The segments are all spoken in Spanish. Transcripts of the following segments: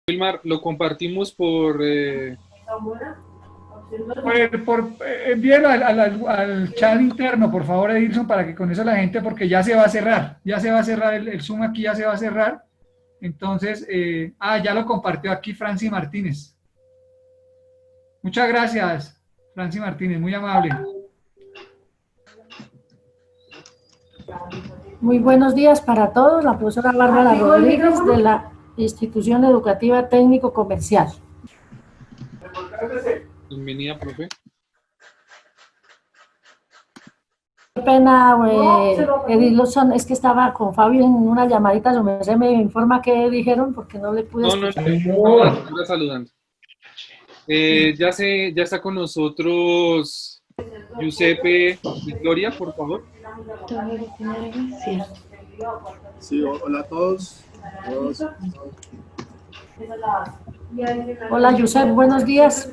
Wilmar, lo compartimos por... Envíelo al chat interno, por favor, Edilson, para que con eso la gente, porque ya se va a cerrar, el Zoom aquí ya se va a cerrar. Entonces, ya lo compartió aquí Franci Martínez. Muchas gracias, Franci Martínez, muy amable. Muy buenos días para todos, la profesora Bárbara Rodríguez de la Institución Educativa Técnico Comercial. Bienvenida, profe. Qué pena, Edilson, es que estaba con Fabio en una llamadita, se me informa qué dijeron porque no le pude escuchar. No, saludando. Ya está con nosotros Giuseppe Victoria, por favor. Sí, hola a todos. Hola, Giuseppe, buenos días.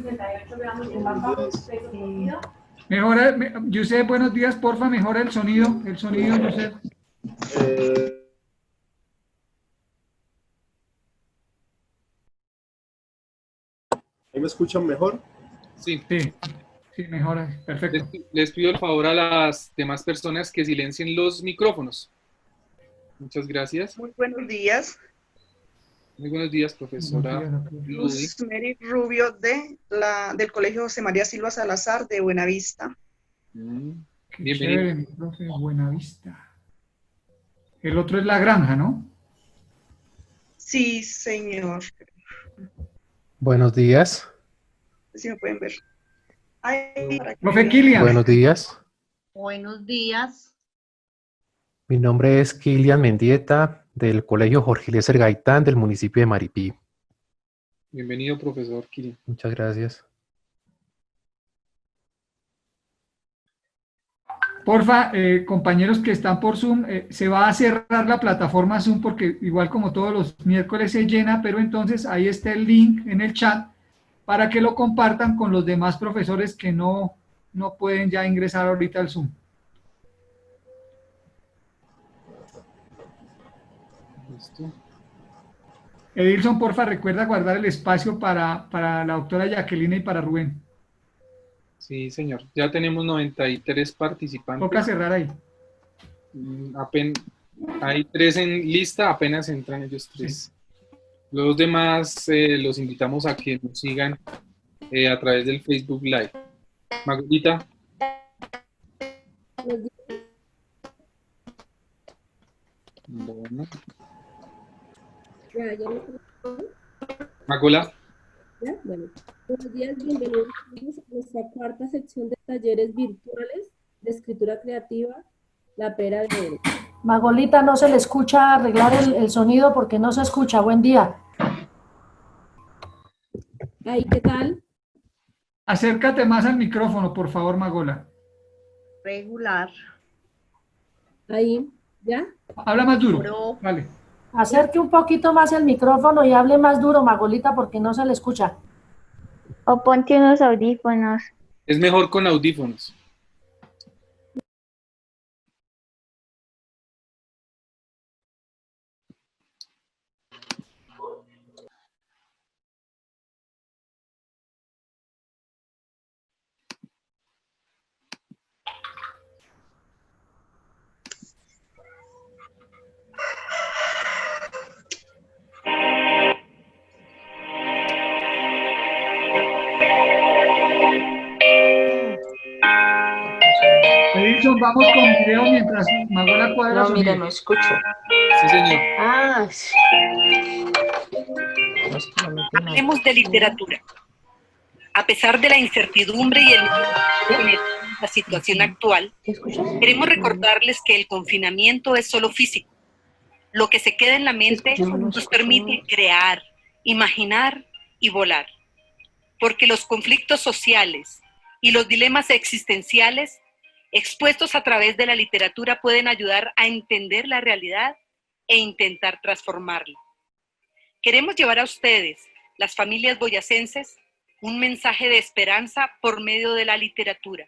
Mejora, Giuseppe, buenos días, porfa, mejora el sonido, Giuseppe. ¿Ahí me escuchan mejor? Sí. Sí, mejora, perfecto. Les pido el favor a las demás personas que silencien los micrófonos. Muchas gracias. Muy buenos días. Muy buenos días, profesora Luz Mary Rubio del Colegio José María Silva Salazar de Buenavista. Bienvenido. Mi profe, Buenavista. El otro es La Granja, ¿no? Sí, señor. Buenos días. Si me pueden ver. Profe Kilian. Buenos días. Buenos días. Mi nombre es Kilian Mendieta, del Colegio Jorge Eliezer Gaitán, del municipio de Maripí. Bienvenido, profesor Kilian. Muchas gracias. Porfa, compañeros que están por Zoom, se va a cerrar la plataforma Zoom porque igual como todos los miércoles se llena, pero entonces ahí está el link en el chat para que lo compartan con los demás profesores que no pueden ya ingresar ahorita al Zoom. Listo. Edilson, porfa, recuerda guardar el espacio para la doctora Jacqueline y para Rubén. Sí, señor. Ya tenemos 93 participantes. Toca cerrar ahí. Hay 3 en lista, apenas entran ellos 3. Sí. Los demás los invitamos a que nos sigan a través del Facebook Live. Magolita. Bueno. Magola. Bueno, buenos días, bienvenidos a nuestra cuarta sección de talleres virtuales de escritura creativa, La Pera de Oro. Magolita, no se le escucha arreglar el sonido porque no se escucha. Buen día. Ahí, ¿qué tal? Acércate más al micrófono, por favor, Magola. Regular. Ahí, ¿ya? Habla más duro. Vale. Acerque un poquito más el micrófono y hable más duro, Magolita, porque no se le escucha. O ponte unos audífonos. Es mejor con audífonos. Edilson, vamos con video mientras Magola cuadra. No, mira, no escucho. Sí, señor. Sí. Hablemos de literatura. A pesar de la incertidumbre y la situación actual, queremos recordarles que el confinamiento es solo físico. Lo que se queda en la mente nos permite crear, imaginar y volar. Porque los conflictos sociales y los dilemas existenciales expuestos a través de la literatura pueden ayudar a entender la realidad e intentar transformarla. Queremos llevar a ustedes, las familias boyacenses, un mensaje de esperanza por medio de la literatura,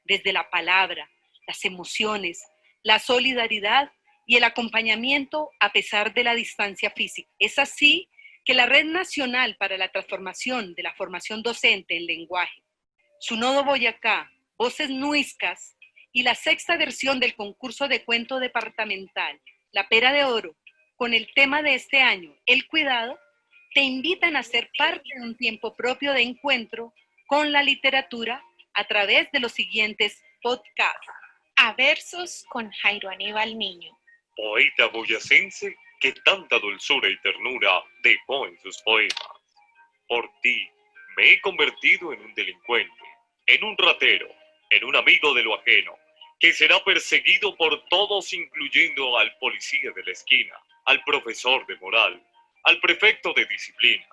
desde la palabra, las emociones, la solidaridad y el acompañamiento a pesar de la distancia física. Es así que la Red Nacional para la Transformación de la Formación Docente en Lenguaje, su nodo Boyacá, Voces Nuiscas y la sexta versión del concurso de cuento departamental, La Pera de Oro, con el tema de este año, el cuidado, te invitan a ser parte de un tiempo propio de encuentro con la literatura a través de los siguientes podcasts. A versos con Jairo Aníbal Niño. Poeta boyacense que tanta dulzura y ternura dejó en sus poemas. Por ti me he convertido en un delincuente, en un ratero, en un amigo de lo ajeno, que será perseguido por todos, incluyendo al policía de la esquina, al profesor de moral, al prefecto de disciplina.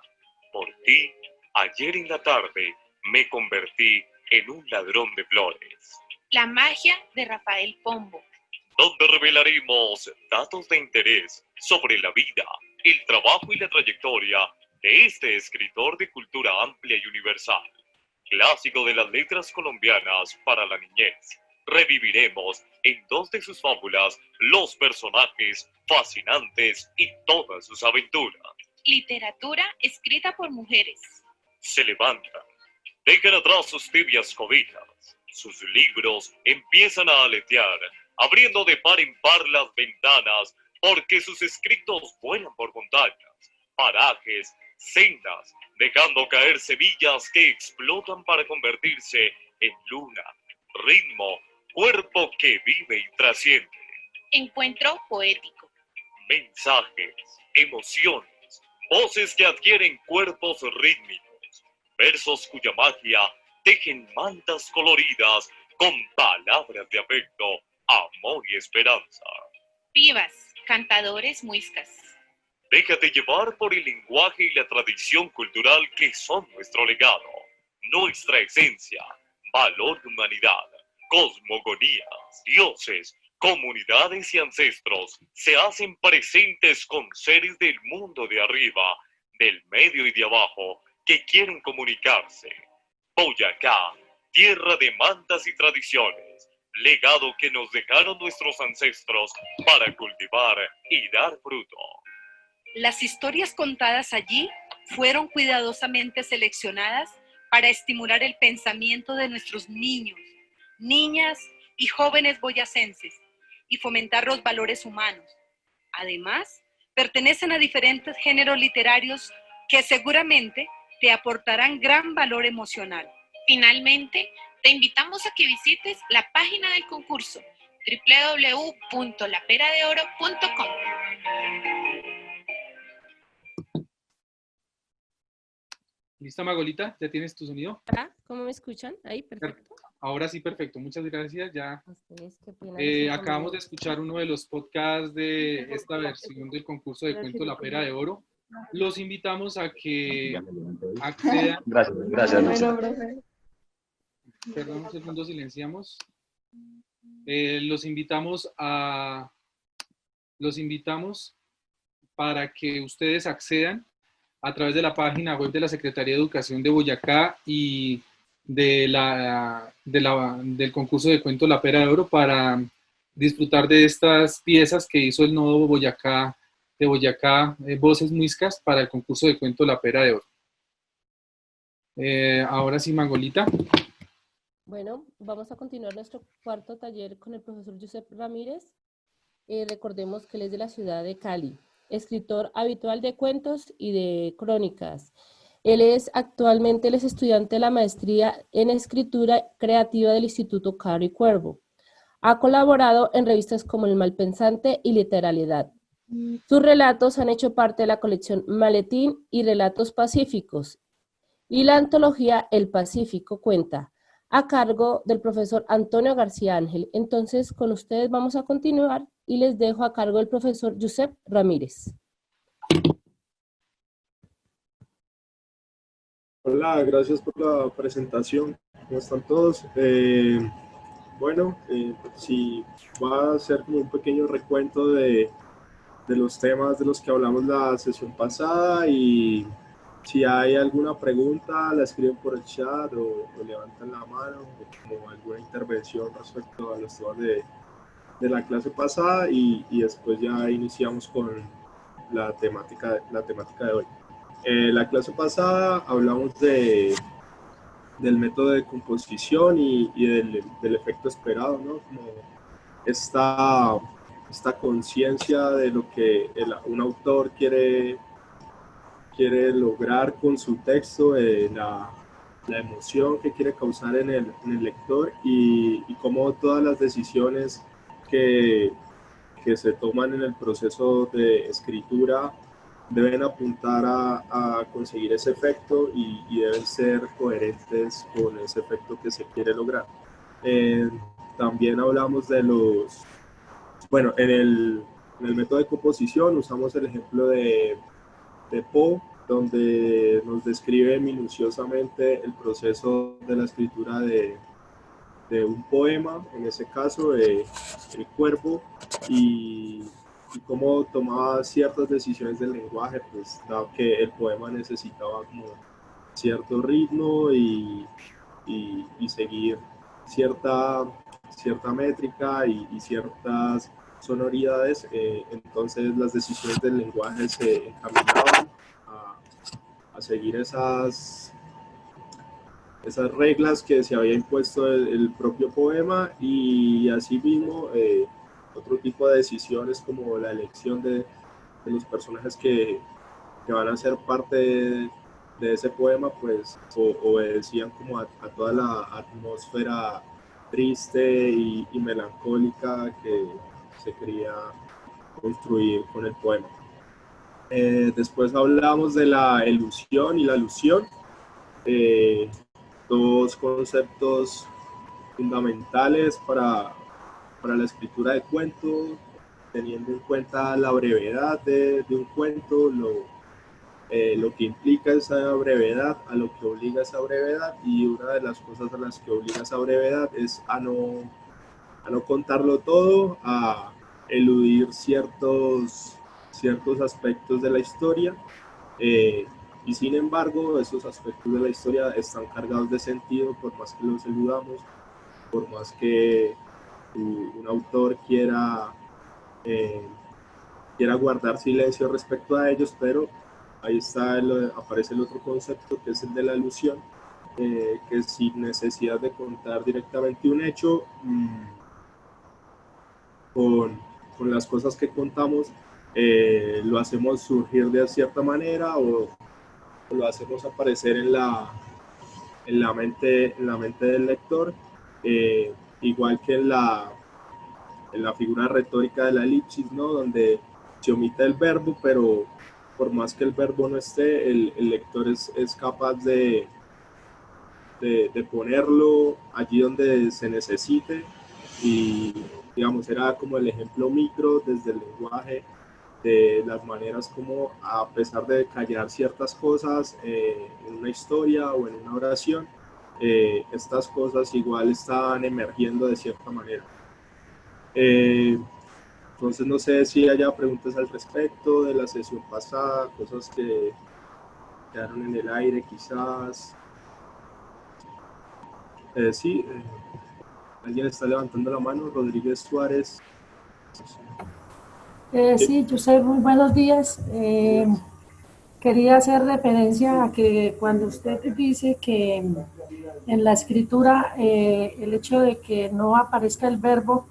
Por ti, ayer en la tarde, me convertí en un ladrón de flores. La magia de Rafael Pombo. Donde revelaremos datos de interés sobre la vida, el trabajo y la trayectoria de este escritor de cultura amplia y universal. Clásico de las letras colombianas para la niñez. Reviviremos en 2 de sus fábulas los personajes fascinantes y todas sus aventuras. Literatura escrita por mujeres. Se levantan, dejan atrás sus tibias cobijas. Sus libros empiezan a aletear, abriendo de par en par las ventanas, porque sus escritos vuelan por montañas, parajes, sendas, dejando caer semillas que explotan para convertirse en luna, ritmo, cuerpo que vive y trasciende. Encuentro poético. Mensajes, emociones, voces que adquieren cuerpos rítmicos, versos cuya magia tejen mantas coloridas con palabras de afecto, amor y esperanza. Vivas, cantadores muiscas. Déjate llevar por el lenguaje y la tradición cultural que son nuestro legado, nuestra esencia, valor de humanidad, cosmogonías, dioses, comunidades y ancestros se hacen presentes con seres del mundo de arriba, del medio y de abajo que quieren comunicarse. Boyacá, tierra de mantas y tradiciones, legado que nos dejaron nuestros ancestros para cultivar y dar fruto. Las historias contadas allí fueron cuidadosamente seleccionadas para estimular el pensamiento de nuestros niños, niñas y jóvenes boyacenses y fomentar los valores humanos. Además, pertenecen a diferentes géneros literarios que seguramente te aportarán gran valor emocional. Finalmente, te invitamos a que visites la página del concurso www.laperadeoro.com. ¿Lista, Magolita? ¿Ya tienes tu sonido? ¿Cómo me escuchan? Ahí, perfecto. Ahora sí, perfecto. Muchas gracias. Ya pena, acabamos de escuchar uno de los podcasts de esta versión del concurso de cuento La Pera de Oro. Los invitamos a que accedan. Gracias. Perdón, un segundo, silenciamos. Los invitamos para que ustedes accedan a través de la página web de la Secretaría de Educación de Boyacá y del concurso de cuento La Pera de Oro para disfrutar de estas piezas que hizo el nodo Boyacá de Boyacá, Voces Muiscas, para el concurso de cuento La Pera de Oro. Ahora sí, Magolita. Bueno, vamos a continuar nuestro cuarto taller con el profesor Josep Ramírez. Recordemos que él es de la ciudad de Cali, escritor habitual de cuentos y de crónicas. Él es estudiante de la maestría en escritura creativa del Instituto Caro y Cuervo. Ha colaborado en revistas como El Malpensante y Literalidad. Sus relatos han hecho parte de la colección Maletín y Relatos Pacíficos y la antología El Pacífico Cuenta, a cargo del profesor Antonio García Ángel. Entonces, con ustedes vamos a continuar y les dejo a cargo del profesor Josep Ramírez. Hola, gracias por la presentación. ¿Cómo están todos? Sí, va a ser como un pequeño recuento de los temas de los que hablamos la sesión pasada, y si hay alguna pregunta la escriben por el chat o levantan la mano, o como alguna intervención respecto a los temas de la clase pasada, y después ya iniciamos con la temática de hoy. La clase pasada hablamos del método de composición y del efecto esperado, ¿no? Como esta conciencia de lo que un autor quiere lograr con su texto, la emoción que quiere causar en el lector y cómo todas las decisiones que se toman en el proceso de escritura deben apuntar a conseguir ese efecto y deben ser coherentes con ese efecto que se quiere lograr. También hablamos de bueno, en el método de composición usamos el ejemplo de Poe, donde nos describe minuciosamente el proceso de la escritura de un poema, en ese caso El Cuervo, y cómo tomaba ciertas decisiones del lenguaje, pues dado que el poema necesitaba como cierto ritmo y seguir cierta métrica y ciertas sonoridades, entonces las decisiones del lenguaje se encaminaban a seguir esas reglas que se había impuesto el propio poema, y asimismo otro tipo de decisiones como la elección de los personajes que van a ser parte de ese poema, pues obedecían como a toda la atmósfera triste y melancólica que se quería construir con el poema. Después hablamos de la elusión y la alusión, dos conceptos fundamentales para la escritura de cuentos, teniendo en cuenta la brevedad de un cuento, lo que implica esa brevedad, a lo que obliga esa brevedad, y una de las cosas a las que obliga esa brevedad es a no contarlo todo, a eludir ciertos aspectos de la historia, y sin embargo esos aspectos de la historia están cargados de sentido, por más que los eludamos, por más que un autor quiera guardar silencio respecto a ellos, pero ahí aparece el otro concepto, que es el de la alusión, que sin necesidad de contar directamente un hecho, con las cosas que contamos, lo hacemos surgir de cierta manera o lo hacemos aparecer en la mente del lector, igual que en la figura retórica de la elipsis, ¿no? Donde se omite el verbo, pero por más que el verbo no esté, el lector es capaz de ponerlo allí donde se necesite, y digamos, era como el ejemplo micro desde el lenguaje de las maneras como, a pesar de callar ciertas cosas en una historia o en una oración, estas cosas igual estaban emergiendo de cierta manera. Entonces no sé si haya preguntas al respecto de la sesión pasada, cosas que quedaron en el aire quizás. Sí, alguien está levantando la mano, Rodríguez Suárez. Sí, Josep, muy buenos días. Quería hacer referencia a que cuando usted dice que en la escritura el hecho de que no aparezca el verbo,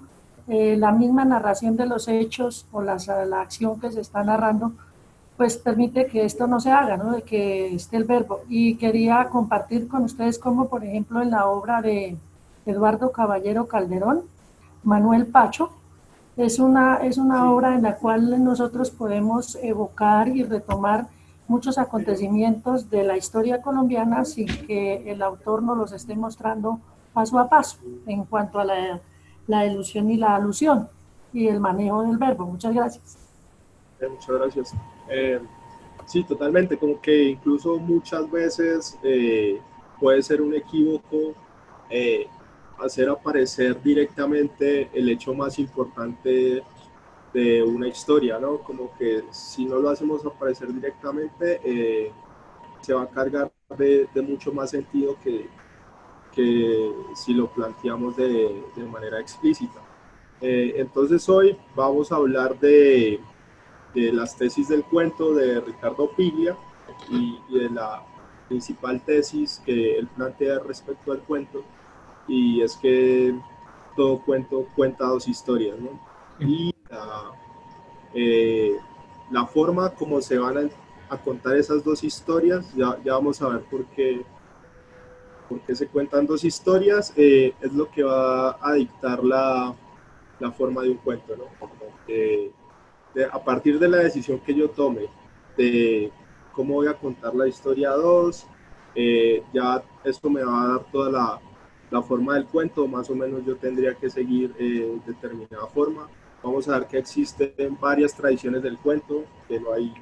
la misma narración de los hechos o la acción que se está narrando, pues permite que esto no se haga, ¿no? De que esté el verbo. Y quería compartir con ustedes cómo, por ejemplo, en la obra de Eduardo Caballero Calderón, Manuel Pacho, es una obra en la cual nosotros podemos evocar y retomar muchos acontecimientos de la historia colombiana sin que el autor nos los esté mostrando paso a paso en cuanto a la elusión y la alusión y el manejo del verbo. Muchas gracias. Muchas gracias. Sí, totalmente, como que incluso muchas veces puede ser un equívoco hacer aparecer directamente el hecho más importante de una historia, ¿no? Como que si no lo hacemos aparecer directamente, se va a cargar de mucho más sentido que si lo planteamos de manera explícita. Entonces hoy vamos a hablar de las tesis del cuento de Ricardo Piglia, y de la principal tesis que él plantea respecto al cuento, y es que todo cuento cuenta dos historias, ¿no? Y la forma como se van a contar esas dos historias, ya vamos a ver por qué se cuentan dos historias, es lo que va a dictar la forma de un cuento, ¿no? A partir de la decisión que yo tome de cómo voy a contar la historia 2, ya esto me va a dar toda la forma del cuento. Más o menos yo tendría que seguir determinada forma. Vamos a ver que existen varias tradiciones del cuento, que no hay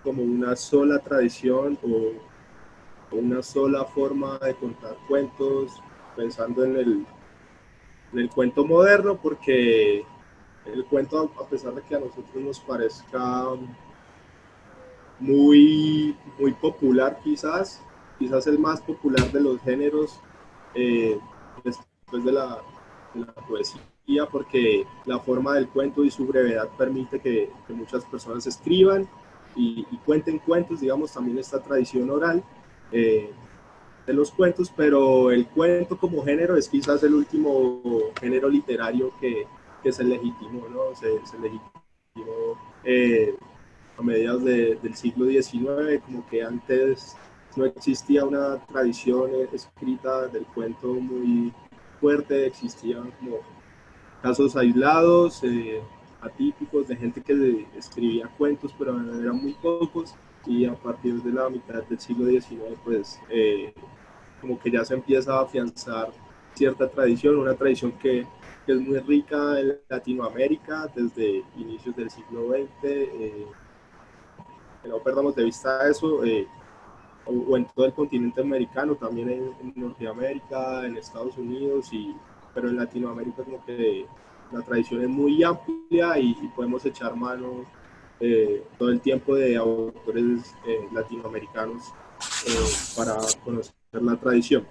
como una sola tradición o una sola forma de contar cuentos, pensando en el cuento moderno, porque el cuento, a pesar de que a nosotros nos parezca muy popular, quizás el más popular de los géneros, después de la poesía, porque la forma del cuento y su brevedad permite que muchas personas escriban y cuenten cuentos. Digamos, también esta tradición oral de los cuentos, pero el cuento como género es quizás el último género literario que se legitimó, ¿no? Se legitimó a mediados del siglo XIX, como que antes no existía una tradición escrita del cuento muy fuerte, existían como casos aislados, atípicos, de gente que escribía cuentos, pero eran muy pocos, y a partir de la mitad del siglo XIX, pues como que ya se empieza a afianzar cierta tradición, una tradición que es muy rica en Latinoamérica desde inicios del siglo XX, que no perdamos de vista eso, o en todo el continente americano, también en Norteamérica, en Estados Unidos, pero en Latinoamérica como que la tradición es muy amplia y podemos echar mano todo el tiempo de autores latinoamericanos para conocer la tradición.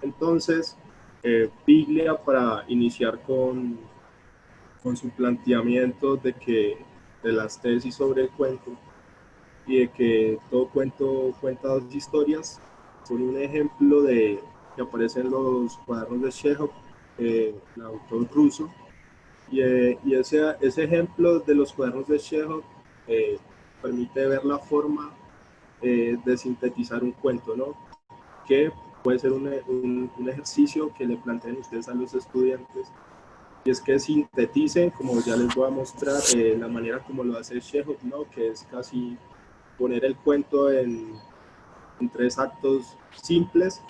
Entonces, Piglia, para iniciar con su planteamiento de las tesis sobre el cuento y de que todo cuento cuenta dos historias, son un ejemplo que aparece en los cuadernos de Chekhov, el autor ruso, y ese ejemplo de los cuadernos de Chekhov permite ver la forma de sintetizar un cuento, ¿no? Que puede ser un ejercicio que le planteen ustedes a los estudiantes, y es que sinteticen, como ya les voy a mostrar, la manera como lo hace Chekhov, ¿no? Que es casi poner el cuento en 3 actos simples,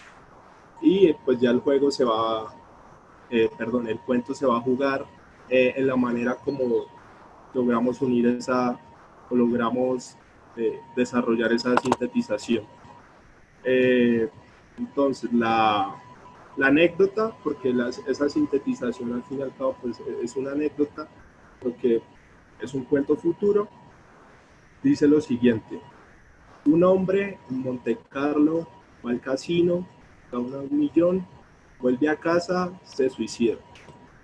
y pues ya el cuento se va a jugar en la manera como logramos unir logramos desarrollar esa sintetización. Entonces, la anécdota, porque esa sintetización al fin y al cabo pues, es una anécdota, porque es un cuento futuro, dice lo siguiente: un hombre en Monte Carlo va al casino, gana $1 millón, vuelve a casa, se suicida.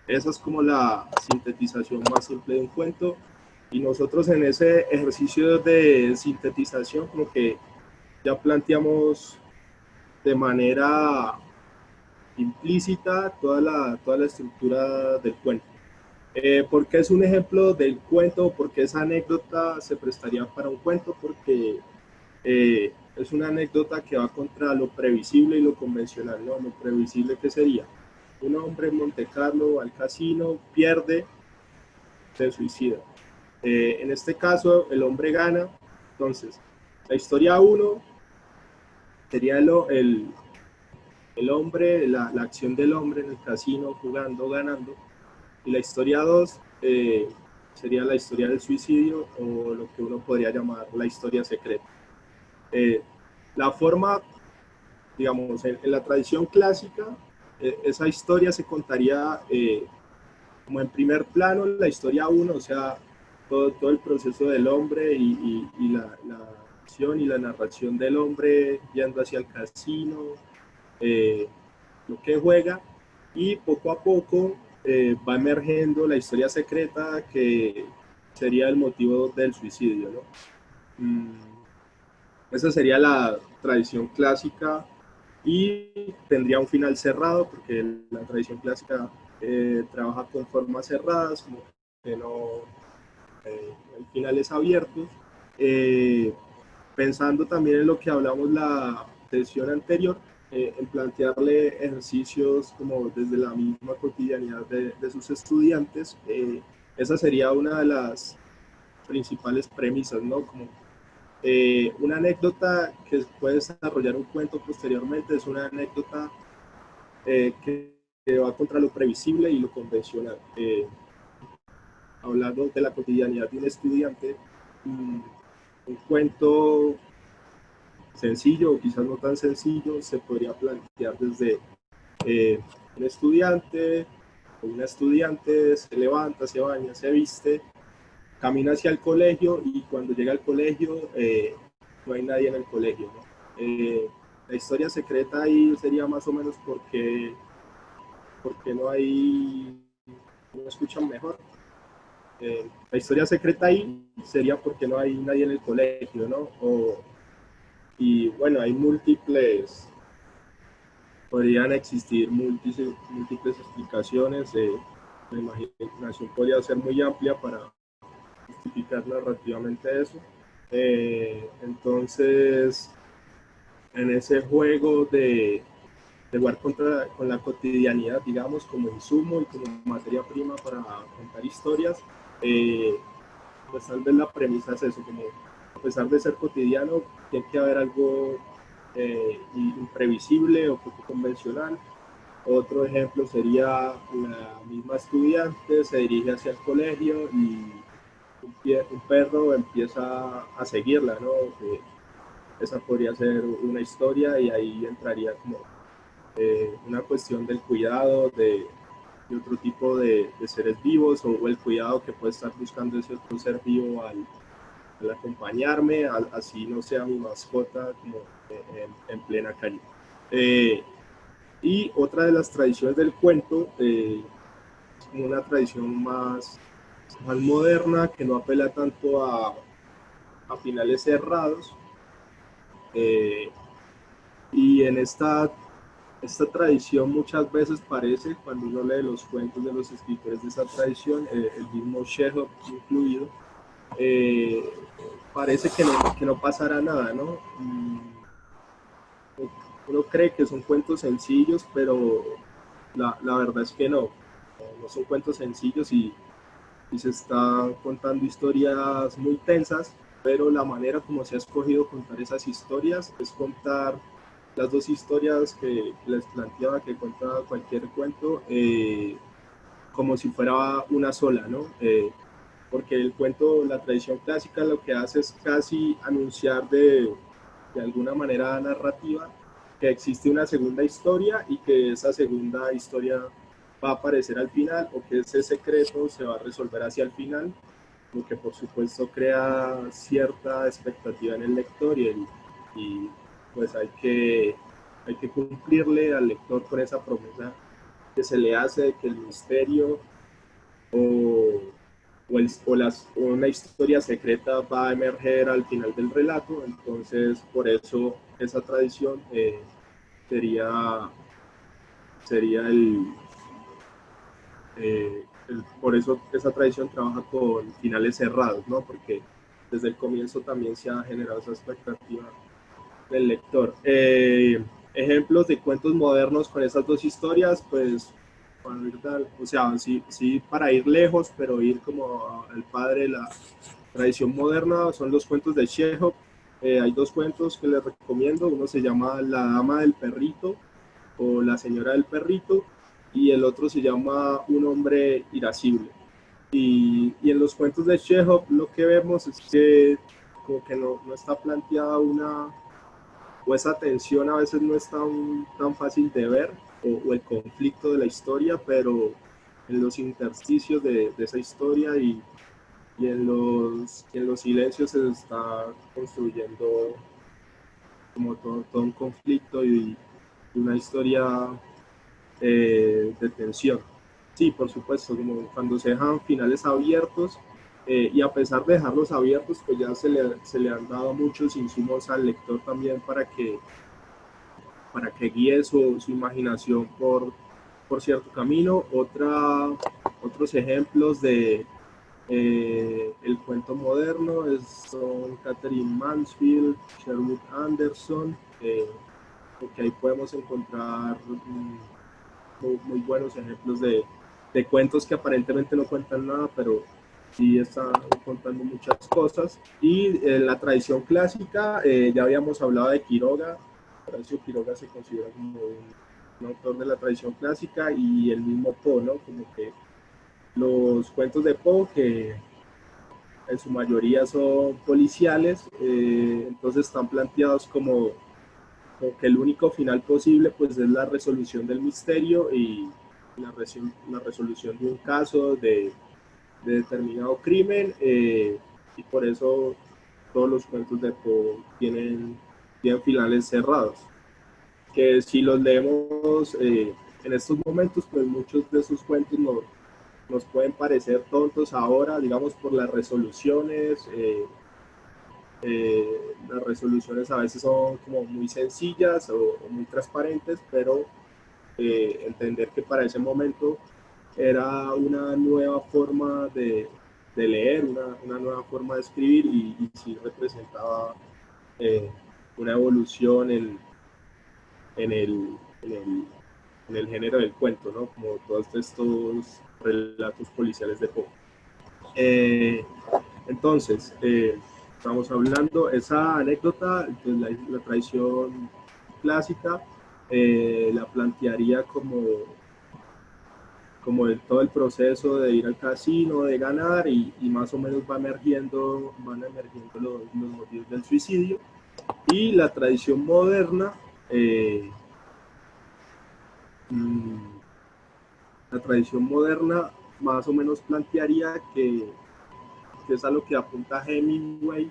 Esa es como la sintetización más simple de un cuento, y nosotros en ese ejercicio de sintetización como que ya planteamos de manera implícita toda la estructura del cuento. ¿Por qué es un ejemplo del cuento? Porque esa anécdota se prestaría para un cuento, porque es una anécdota que va contra lo previsible y lo convencional, ¿no? Lo previsible, ¿qué sería? Un hombre en Monte Carlo al casino, pierde, se suicida. En este caso, el hombre gana. Entonces, la historia 1 sería el hombre, la acción del hombre en el casino, jugando, ganando. Y la historia 2 sería la historia del suicidio, o lo que uno podría llamar la historia secreta. La forma, digamos, en la tradición clásica, esa historia se contaría como en primer plano, la historia 1, o sea, todo el proceso del hombre y la acción y la narración del hombre yendo hacia el casino, lo que juega, y poco a poco va emergiendo la historia secreta, que sería el motivo del suicidio, ¿no? Esa sería la tradición clásica y tendría un final cerrado porque la tradición clásica trabaja con formas cerradas, como que no, el final es abierto. Pensando también en lo que hablamos la sesión anterior, en plantearle ejercicios como desde la misma cotidianidad de sus estudiantes, esa sería una de las principales premisas, ¿no? Como una anécdota que puede desarrollar un cuento posteriormente es una anécdota que va contra lo previsible y lo convencional. Hablando de la cotidianidad de un estudiante, un cuento sencillo o quizás no tan sencillo se podría plantear desde un estudiante o una estudiante se levanta, se baña, se viste, camina hacia el colegio y cuando llega al colegio no hay nadie en el colegio, ¿no? La historia secreta ahí sería más o menos porque no hay, no escuchan mejor. La historia secreta ahí sería porque no hay nadie en el colegio, ¿no? Y bueno, hay múltiples, podrían existir múltiples explicaciones. La imaginación podría ser muy amplia para justificar narrativamente eso. Entonces, en ese juego de jugar con la cotidianidad, digamos, como insumo y como materia prima para contar historias, pues tal vez la premisa es eso, como a pesar de ser cotidiano, tiene que haber algo imprevisible o poco convencional. Otro ejemplo sería la misma estudiante se dirige hacia el colegio y un perro empieza a seguirla, ¿no? Esa podría ser una historia y ahí entraría como una cuestión del cuidado de otro tipo de seres vivos o el cuidado que puede estar buscando ese otro ser vivo al acompañarme, así no sea mi mascota como en plena calle. Y otra de las tradiciones del cuento es como una tradición más moderna que no apela tanto a finales cerrados. Y en esta tradición muchas veces parece, cuando uno lee los cuentos de los escritores de esa tradición, el mismo Chekhov incluido, parece que no pasará nada, ¿no? Uno cree que son cuentos sencillos, pero la verdad es que no son cuentos sencillos y se están contando historias muy tensas, pero la manera como se ha escogido contar esas historias es contar las dos historias que les planteaba que cuenta cualquier cuento como si fuera una sola, ¿no? Porque el cuento, la tradición clásica lo que hace es casi anunciar de alguna manera narrativa que existe una segunda historia y que esa segunda historia va a aparecer al final o que ese secreto se va a resolver hacia el final, lo que por supuesto crea cierta expectativa en el lector y pues hay que cumplirle al lector con esa promesa que se le hace de que el misterio o una historia secreta va a emerger al final del relato. Entonces por eso esa tradición sería por eso esa tradición trabaja con finales cerrados, ¿no? Porque desde el comienzo también se ha generado esa expectativa del lector. Ejemplos de cuentos modernos con esas dos historias, pues, o sea, sí para ir lejos, pero ir como el padre de la tradición moderna, son los cuentos de Chekhov. Hay dos cuentos que les recomiendo, uno se llama La dama del perrito o La señora del perrito, y el otro se llama Un hombre irascible. Y en los cuentos de Chekhov lo que vemos es que como que no está planteada o esa tensión a veces no es tan fácil de ver, o el conflicto de la historia, pero en los intersticios de esa historia y en los silencios se está construyendo como todo un conflicto y una historia de tensión. Sí, por supuesto, como cuando se dejan finales abiertos, y a pesar de dejarlos abiertos, pues ya se le han dado muchos insumos al lector también para que guíe su imaginación por cierto camino. Otros ejemplos de el cuento moderno son Catherine Mansfield, Sherwood Anderson, porque ahí podemos encontrar muy buenos ejemplos de cuentos que aparentemente no cuentan nada, pero sí están contando muchas cosas. Y en la tradición clásica, ya habíamos hablado de Quiroga. Horacio Quiroga se considera como un autor de la tradición clásica, y el mismo Poe, ¿no? Como que los cuentos de Poe, que en su mayoría son policiales, entonces están planteados como que el único final posible pues es la resolución del misterio y la resolución de un caso de determinado crimen, y por eso todos los cuentos de Poe tienen finales cerrados, que si los leemos en estos momentos, pues muchos de esos cuentos nos pueden parecer tontos ahora, digamos, por las resoluciones. Las resoluciones a veces son como muy sencillas o muy transparentes, pero entender que para ese momento era una nueva forma de leer, una nueva forma de escribir, y sí representaba una evolución en el género del cuento, ¿no? Como todos estos relatos policiales de Poe. Entonces, estamos hablando, esa anécdota, pues, la tradición clásica la plantearía como todo el proceso de ir al casino, de ganar, y más o menos van emergiendo los motivos del suicidio. Y la tradición moderna, más o menos plantearía que es a lo que apunta Hemingway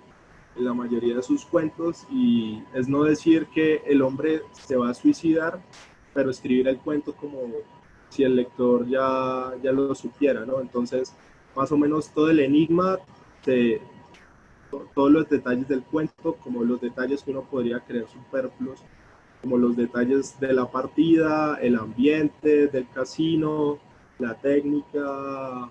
en la mayoría de sus cuentos, y es no decir que el hombre se va a suicidar, pero escribir el cuento como si el lector ya lo supiera, ¿no? Entonces, más o menos todo el enigma, todos los detalles del cuento, como los detalles que uno podría creer superfluos, como los detalles de la partida, el ambiente del casino, la técnica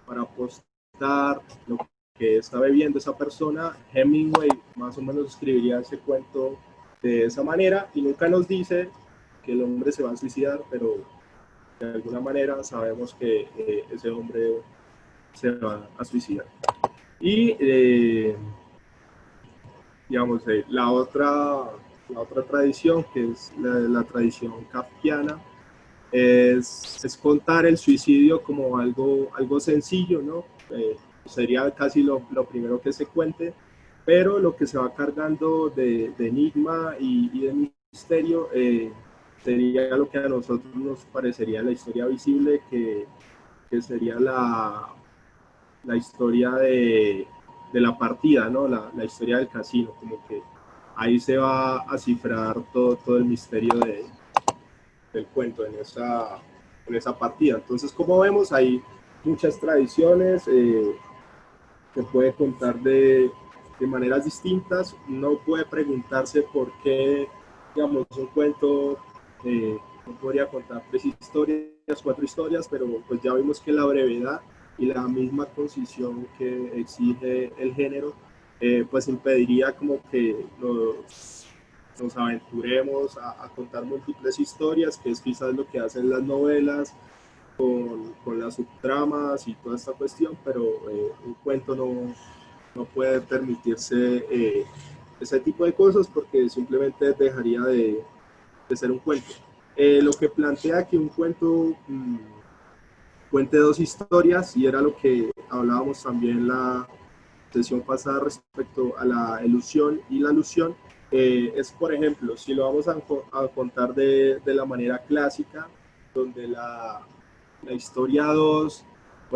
para apostar, lo que está bebiendo esa persona. Hemingway más o menos escribiría ese cuento de esa manera, y nunca nos dice que el hombre se va a suicidar, pero de alguna manera sabemos que ese hombre se va a suicidar. Y digamos, la otra tradición, que es la tradición kafkiana, es contar el suicidio como algo sencillo, ¿no? Sería casi lo primero que se cuente, pero lo que se va cargando de enigma y de misterio sería lo que a nosotros nos parecería la historia visible, que sería la historia de la partida, ¿no? La historia del casino, como que ahí se va a cifrar todo el misterio del cuento en esa partida. Entonces, como vemos, hay muchas tradiciones, se puede contar de maneras distintas. No puede preguntarse por qué, digamos, un cuento no podría contar 3 historias, 4 historias, pero pues ya vimos que la brevedad y la misma concisión que exige el género, pues impediría como que nos aventuremos a contar múltiples historias, que es quizás lo que hacen las novelas con las subtramas y toda esta cuestión, pero un cuento no puede permitirse ese tipo de cosas, porque simplemente dejaría de ser un cuento. Lo que plantea que un cuento cuente 2 historias, y era lo que hablábamos también en la sesión pasada respecto a la ilusión y la alusión, es, por ejemplo, si lo vamos a contar de la manera clásica, donde la historia 2 o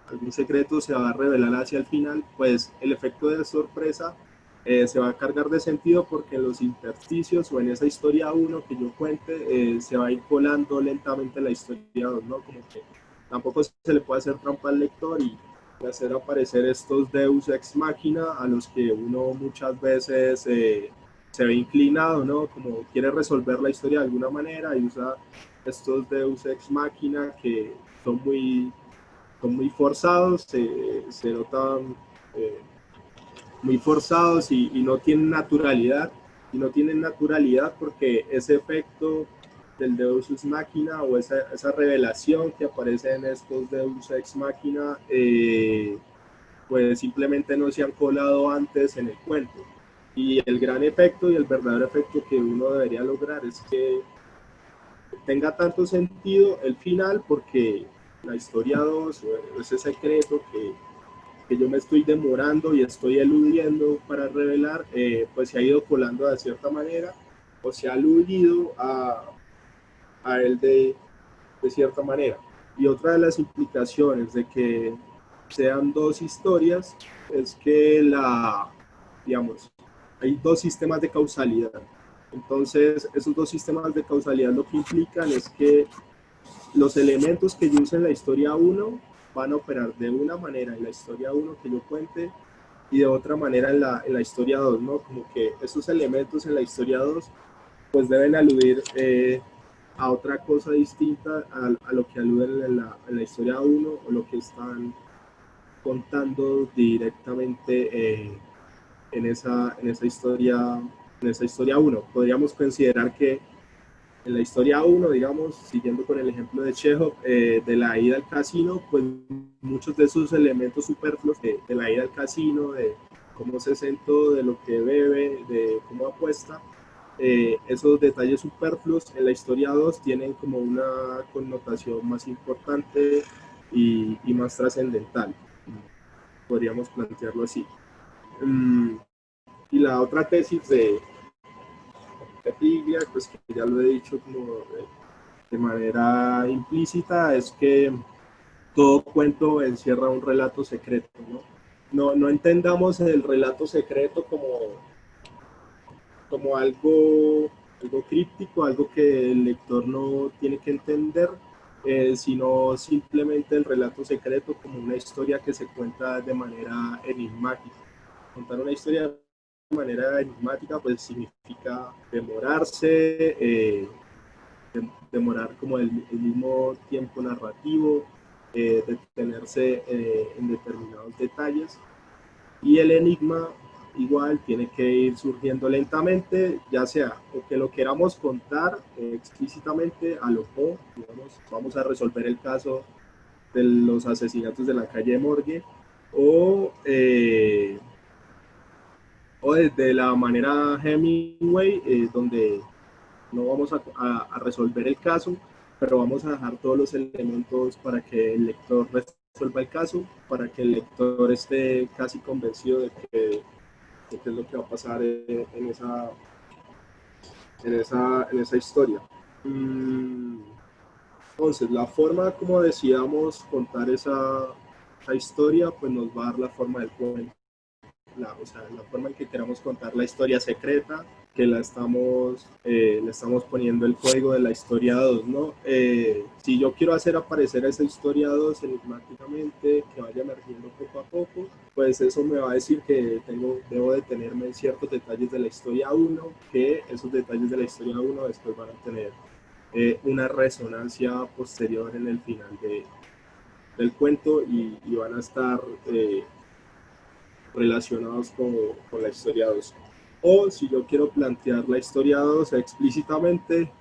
algún secreto se va a revelar hacia el final, pues el efecto de sorpresa se va a cargar de sentido, porque en los intersticios o en esa historia 1 que yo cuente, se va a ir colando lentamente la historia 2, ¿no? Como que tampoco se le puede hacer trampa al lector, y de hacer aparecer estos Deus ex machina a los que uno muchas veces se ve inclinado, ¿no? Como quiere resolver la historia de alguna manera y usa estos Deus ex machina que son muy forzados, se notan muy forzados y no tienen naturalidad. Y no tienen naturalidad porque ese efecto del Deus ex machina o esa revelación que aparece en estos Deus ex machina, pues simplemente no se han colado antes en el cuento. Y el gran efecto y el verdadero efecto que uno debería lograr es que tenga tanto sentido el final, porque la historia 2, ese secreto que yo me estoy demorando y estoy eludiendo para revelar, pues se ha ido colando de cierta manera o se ha aludido a él de cierta manera. Y otra de las implicaciones de que sean dos historias es que digamos, hay dos sistemas de causalidad. Entonces, esos dos sistemas de causalidad lo que implican es que los elementos que yo use en la historia 1 van a operar de una manera en la historia 1 que yo cuente y de otra manera en la historia 2, ¿no? Como que esos elementos en la historia 2 pues deben aludir a otra cosa distinta a lo que aluden en la historia 1 o lo que están contando directamente en esa historia 1. Podríamos considerar que en la historia 1, digamos, siguiendo con el ejemplo de Chekhov, de la ida al casino, pues muchos de esos elementos superfluos de la ida al casino, de cómo se sentó, de lo que bebe, de cómo apuesta, esos detalles superfluos en la historia 2 tienen como una connotación más importante y más trascendental. Podríamos plantearlo así. Y la otra tesis de Piglia, pues que ya lo he dicho como de manera implícita, es que todo cuento encierra un relato secreto, ¿no? No entendamos el relato secreto como algo críptico, algo que el lector no tiene que entender, sino simplemente el relato secreto como una historia que se cuenta de manera enigmática. Contar una historia de manera enigmática pues significa demorarse, demorar como el mismo tiempo narrativo, detenerse en determinados detalles, y el enigma igual tiene que ir surgiendo lentamente, ya sea o que lo queramos contar explícitamente a lo que, digamos, vamos a resolver el caso de los asesinatos de la calle Morgue, o desde la manera Hemingway, donde no vamos a resolver el caso, pero vamos a dejar todos los elementos para que el lector resuelva el caso, para que el lector esté casi convencido de qué es lo que va a pasar en esa historia. Entonces, la forma como decidamos contar esa historia, pues nos va a dar la forma del cuento. La forma en que queramos contar la historia secreta, que le estamos poniendo el código de la historia 2, ¿no? Si yo quiero hacer aparecer esa historia 2 enigmáticamente, que vaya emergiendo poco a poco, pues eso me va a decir que debo detenerme en ciertos detalles de la historia 1, que esos detalles de la historia 1 después van a tener una resonancia posterior en el final del cuento y van a estar relacionados con la historia 2. O si yo quiero plantear la historia 2 explícitamente,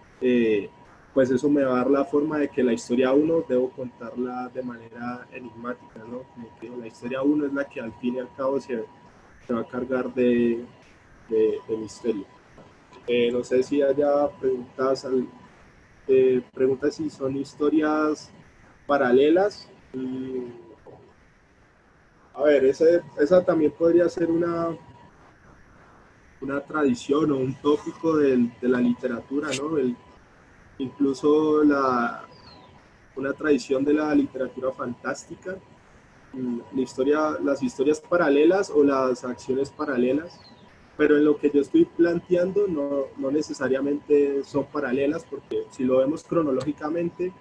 pues eso me va a dar la forma de que la historia 1 debo contarla de manera enigmática, ¿no? Como que la historia 1 es la que al fin y al cabo se va a cargar de misterio. No sé si haya preguntas si son historias paralelas. A ver, esa también podría ser una tradición o un tópico de la literatura, ¿no? Incluso una tradición de la literatura fantástica, las historias paralelas o las acciones paralelas, pero en lo que yo estoy planteando no necesariamente son paralelas, porque si lo vemos cronológicamente,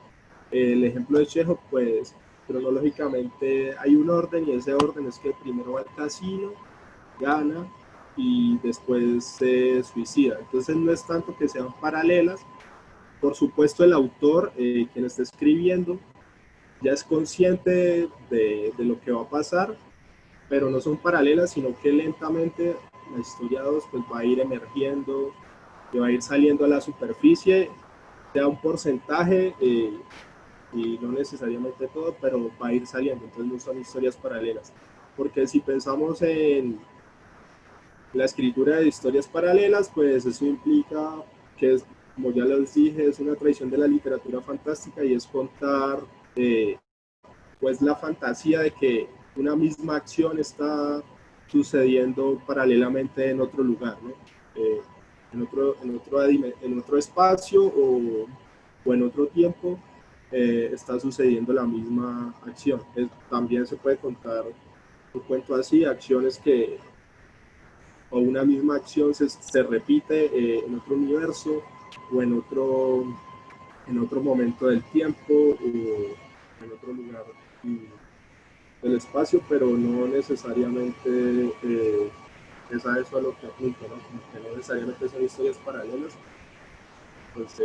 el ejemplo de Chekhov, pues cronológicamente hay un orden, y ese orden es que primero va al casino, gana y después se suicida. Entonces no es tanto que sean paralelas. Por supuesto el autor, quien está escribiendo, ya es consciente de lo que va a pasar, pero no son paralelas, sino que lentamente la historia 2 pues va a ir emergiendo, que va a ir saliendo a la superficie, sea un porcentaje, y no necesariamente todo, pero va a ir saliendo. Entonces no son historias paralelas, porque si pensamos en la escritura de historias paralelas, pues eso implica que, es, como ya les dije, es una tradición de la literatura fantástica, y es contar pues la fantasía de que una misma acción está sucediendo paralelamente en otro lugar, ¿no? En otro espacio o en otro tiempo, está sucediendo la misma acción. También se puede contar un cuento así, acciones que, o una misma acción se repite en otro universo o en otro momento del tiempo o en otro lugar del espacio, pero no necesariamente es a eso a lo que apunta, ¿no? Como que no necesariamente son historias paralelas. Pues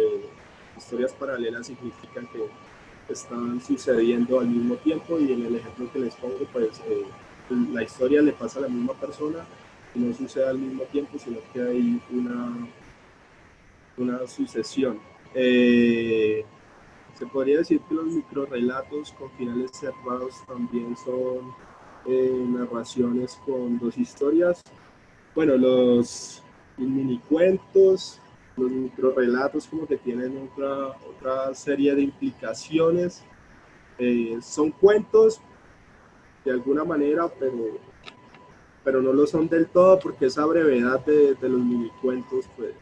historias paralelas significan que están sucediendo al mismo tiempo, y en el ejemplo que les pongo, pues la historia le pasa a la misma persona y no sucede al mismo tiempo, sino que hay una sucesión. Se podría decir que los microrrelatos con finales cerrados también son narraciones con dos historias. Bueno, los minicuentos, los microrrelatos como que tienen otra serie de implicaciones. Son cuentos de alguna manera, pero no lo son del todo, porque esa brevedad de los minicuentos pues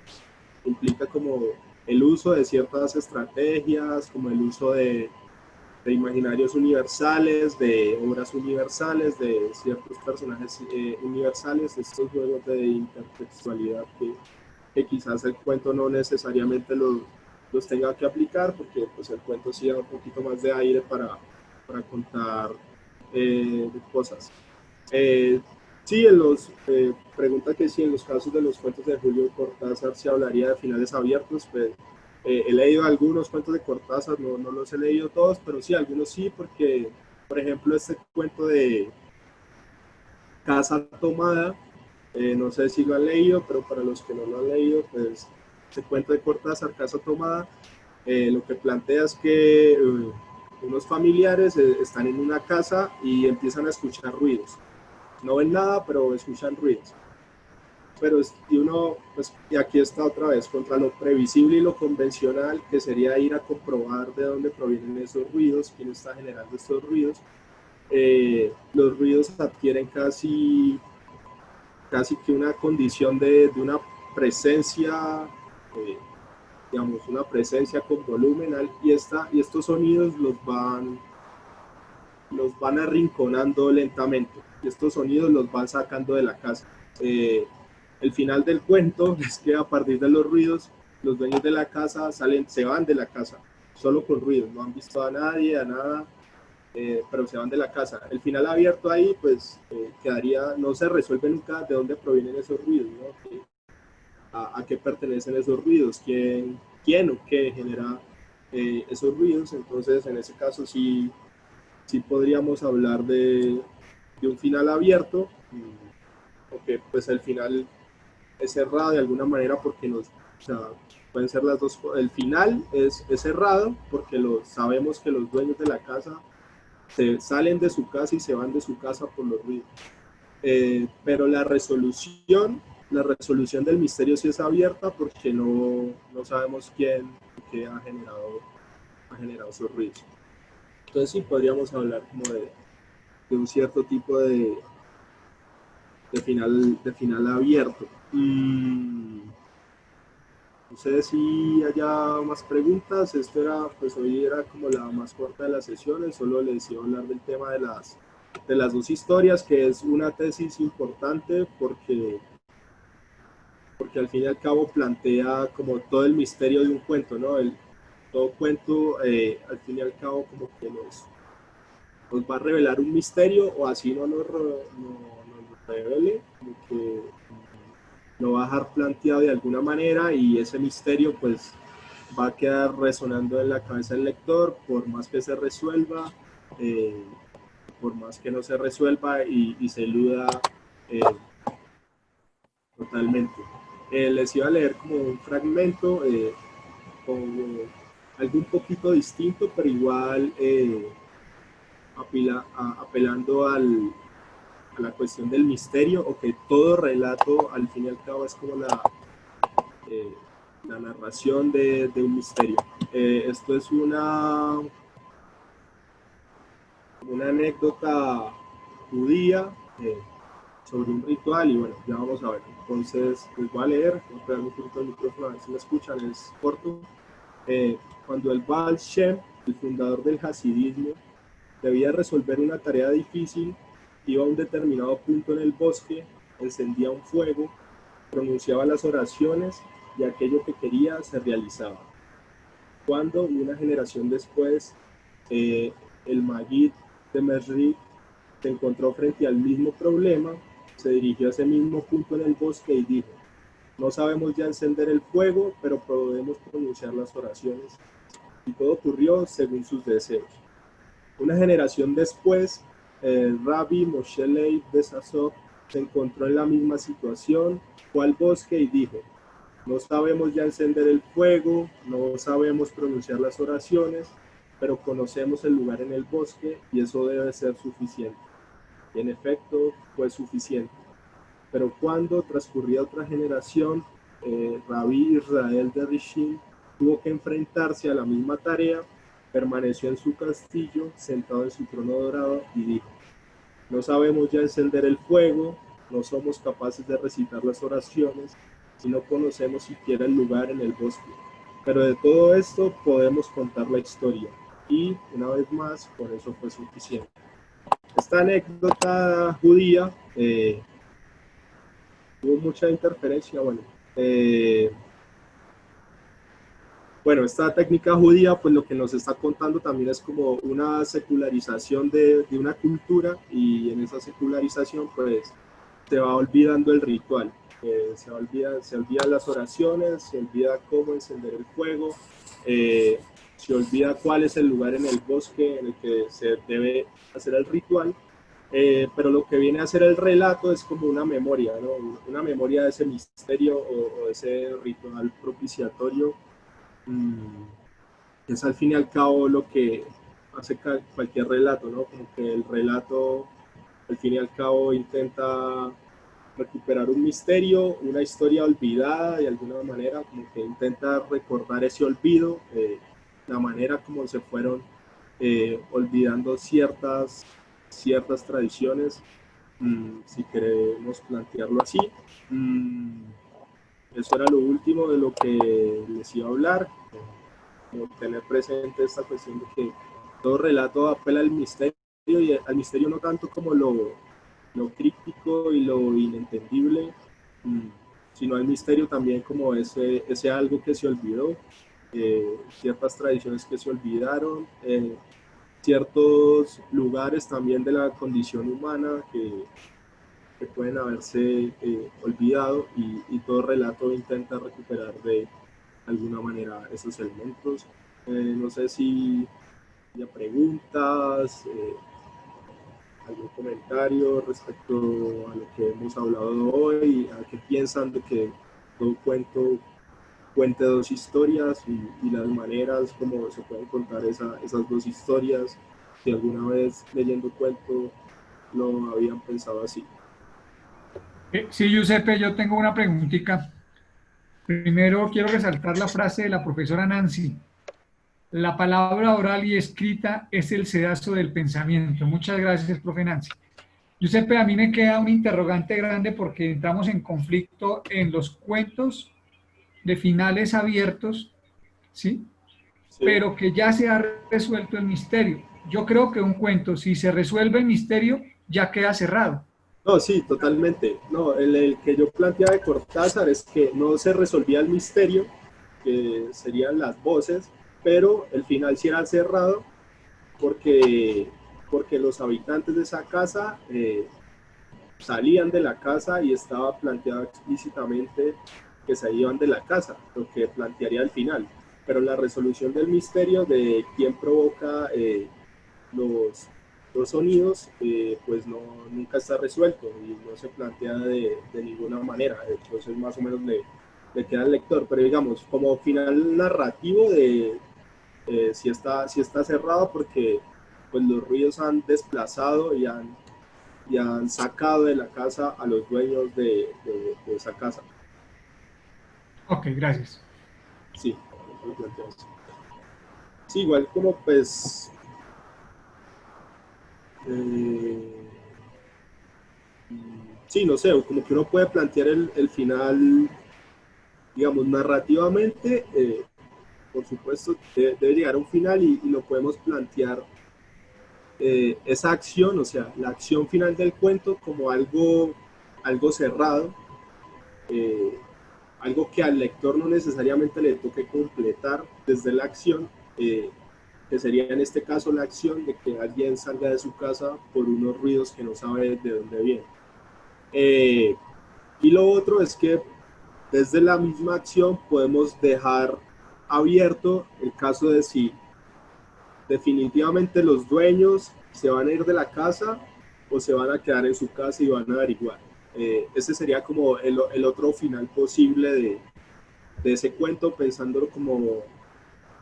implica como el uso de ciertas estrategias, como el uso de imaginarios universales, de obras universales, de ciertos personajes universales, estos juegos de intertextualidad que quizás el cuento no necesariamente los tenga que aplicar, porque pues el cuento sí da un poquito más de aire para contar cosas. Sí, pregunta que si en los casos de los cuentos de Julio Cortázar se hablaría de finales abiertos. Pues he leído algunos cuentos de Cortázar, no los he leído todos, pero sí, algunos sí, porque, por ejemplo, este cuento de Casa Tomada, no sé si lo han leído, pero para los que no lo han leído, pues este cuento de Cortázar, Casa Tomada, lo que plantea es que unos familiares están en una casa y empiezan a escuchar ruidos. No ven nada, pero escuchan ruidos. Y aquí está otra vez, contra lo previsible y lo convencional, que sería ir a comprobar de dónde provienen esos ruidos, quién está generando estos ruidos. Los ruidos adquieren casi que una condición de una presencia, digamos, una presencia con volumen, y estos sonidos los van arrinconando lentamente, y estos sonidos los van sacando de la casa. El final del cuento es que a partir de los ruidos, los dueños de la casa se van de la casa, solo con ruidos, no han visto a nadie, a nada, pero se van de la casa. El final abierto ahí, pues, no se resuelve nunca de dónde provienen esos ruidos, ¿no? A qué pertenecen esos ruidos, quién o qué genera esos ruidos. Entonces, en ese caso sí podríamos hablar de un final abierto, porque pues el final es cerrado de alguna manera, porque pueden ser las dos. El final es cerrado porque sabemos que los dueños de la casa se salen de su casa y se van de su casa por los ruidos. Pero la resolución del misterio sí es abierta, porque no sabemos quién o qué ha generado esos ruidos. Entonces sí podríamos hablar como de un cierto tipo de final abierto. No sé si haya más preguntas. Hoy era como la más corta de las sesiones, solo les iba a hablar del tema de las dos historias, que es una tesis importante porque al fin y al cabo plantea como todo el misterio de un cuento, ¿no? Todo cuento, al fin y al cabo, como que nos va a revelar un misterio o así no nos revele, como que lo va a dejar planteado de alguna manera y ese misterio pues va a quedar resonando en la cabeza del lector por más que se resuelva, por más que no se resuelva y se eluda totalmente. Les iba a leer como un fragmento con algo un poquito distinto, pero igual apelando a la cuestión del misterio, o que todo relato al fin y al cabo es como la narración de un misterio. Esto es una anécdota judía sobre un ritual y bueno, ya vamos a ver. Entonces les voy a leer, voy a pegar un poquito el micrófono a ver si me escuchan, es corto. Cuando el Baal Shem, el fundador del hasidismo, debía resolver una tarea difícil, iba a un determinado punto en el bosque, encendía un fuego, pronunciaba las oraciones y aquello que quería se realizaba. Cuando, una generación después, el Maggid de Mesrid se encontró frente al mismo problema, se dirigió a ese mismo punto en el bosque y dijo: no sabemos ya encender el fuego, pero podemos pronunciar las oraciones. Y todo ocurrió según sus deseos. Una generación después, el Rabbi Moshe Leib de Sasov se encontró en la misma situación, fue al bosque y dijo: no sabemos ya encender el fuego, no sabemos pronunciar las oraciones, pero conocemos el lugar en el bosque y eso debe ser suficiente. Y en efecto fue suficiente. Pero cuando transcurría otra generación, Rabbi Israel de Rishim tuvo que enfrentarse a la misma tarea, permaneció en su castillo, sentado en su trono dorado, y dijo: no sabemos ya encender el fuego, no somos capaces de recitar las oraciones, y no conocemos siquiera el lugar en el bosque. Pero de todo esto podemos contar la historia, y una vez más, por eso fue suficiente. Esta anécdota judía tuvo mucha interferencia, bueno, esta técnica judía, pues lo que nos está contando también es como una secularización de una cultura, y en esa secularización pues se va olvidando el ritual, se olvidan las oraciones, se olvida cómo encender el fuego, se olvida cuál es el lugar en el bosque en el que se debe hacer el ritual. Pero lo que viene a ser el relato es como una memoria, ¿no? Una memoria de ese misterio o de ese ritual propiciatorio, que es al fin y al cabo lo que hace cualquier relato, ¿no? Como que el relato al fin y al cabo intenta recuperar un misterio, una historia olvidada de alguna manera, como que intenta recordar ese olvido, la manera como se fueron olvidando ciertas tradiciones, si queremos plantearlo así. Eso era lo último de lo que les iba a hablar, como tener presente esta cuestión de que todo relato apela al misterio, y al misterio no tanto como lo críptico y lo inentendible, sino al misterio también como ese algo que se olvidó, ciertas tradiciones que se olvidaron, ciertos lugares también de la condición humana que pueden haberse olvidado, y todo relato intenta recuperar de alguna manera esos elementos. No sé si hay preguntas, algún comentario respecto a lo que hemos hablado hoy, a qué piensan de que todo cuento cuente dos historias y las maneras como se pueden contar esas dos historias, si alguna vez leyendo cuento lo habían pensado así. Sí, Giuseppe, yo tengo una preguntita. Primero quiero resaltar la frase de la profesora Nancy: la palabra oral y escrita es el sedazo del pensamiento. Muchas gracias, profe Nancy. Giuseppe, a mí me queda un interrogante grande porque entramos en conflicto en los cuentos de finales abiertos, ¿sí? Pero que ya se ha resuelto el misterio. Yo creo que un cuento, si se resuelve el misterio, ya queda cerrado. No, sí, totalmente. No, el que yo planteaba de Cortázar es que no se resolvía el misterio, que serían las voces, pero el final sí era cerrado porque porque los habitantes de esa casa salían de la casa y estaba planteado explícitamente que se iban de la casa, lo que plantearía al final. Pero la resolución del misterio de quién provoca los sonidos, pues nunca está resuelto y no se plantea de ninguna manera. Entonces más o menos le queda al lector, pero digamos, como final narrativo sí está cerrado porque pues los ruidos han desplazado y han sacado de la casa a los dueños de esa casa. Ok, gracias. Sí, sí, igual como pues sí, no sé, como que uno puede plantear el final, digamos, narrativamente, por supuesto, debe llegar a un final y lo podemos plantear esa acción, o sea, la acción final del cuento como algo cerrado, algo que al lector no necesariamente le toque completar desde la acción, que sería en este caso la acción de que alguien salga de su casa por unos ruidos que no sabe de dónde vienen. Y lo otro es que desde la misma acción podemos dejar abierto el caso de si definitivamente los dueños se van a ir de la casa o se van a quedar en su casa y van a averiguar. Ese sería como el otro final posible de ese cuento, pensándolo como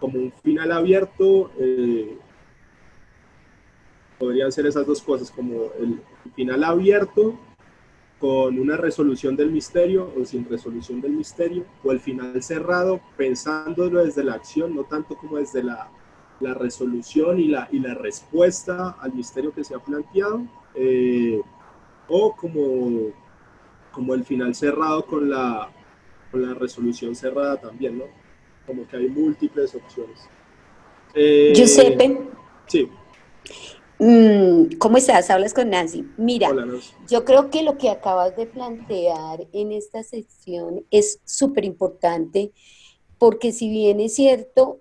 un final abierto. Podrían ser esas dos cosas, como el final abierto con una resolución del misterio o sin resolución del misterio, o el final cerrado pensándolo desde la acción, no tanto como desde la resolución y la respuesta al misterio que se ha planteado, o como el final cerrado con la resolución cerrada también, ¿no? Como que hay múltiples opciones. Giuseppe, Sí. ¿Cómo estás? Hablas con Nancy. Mira, Hola, Nancy. yo creo que lo que acabas de plantear en esta sección es súper importante porque si bien es cierto,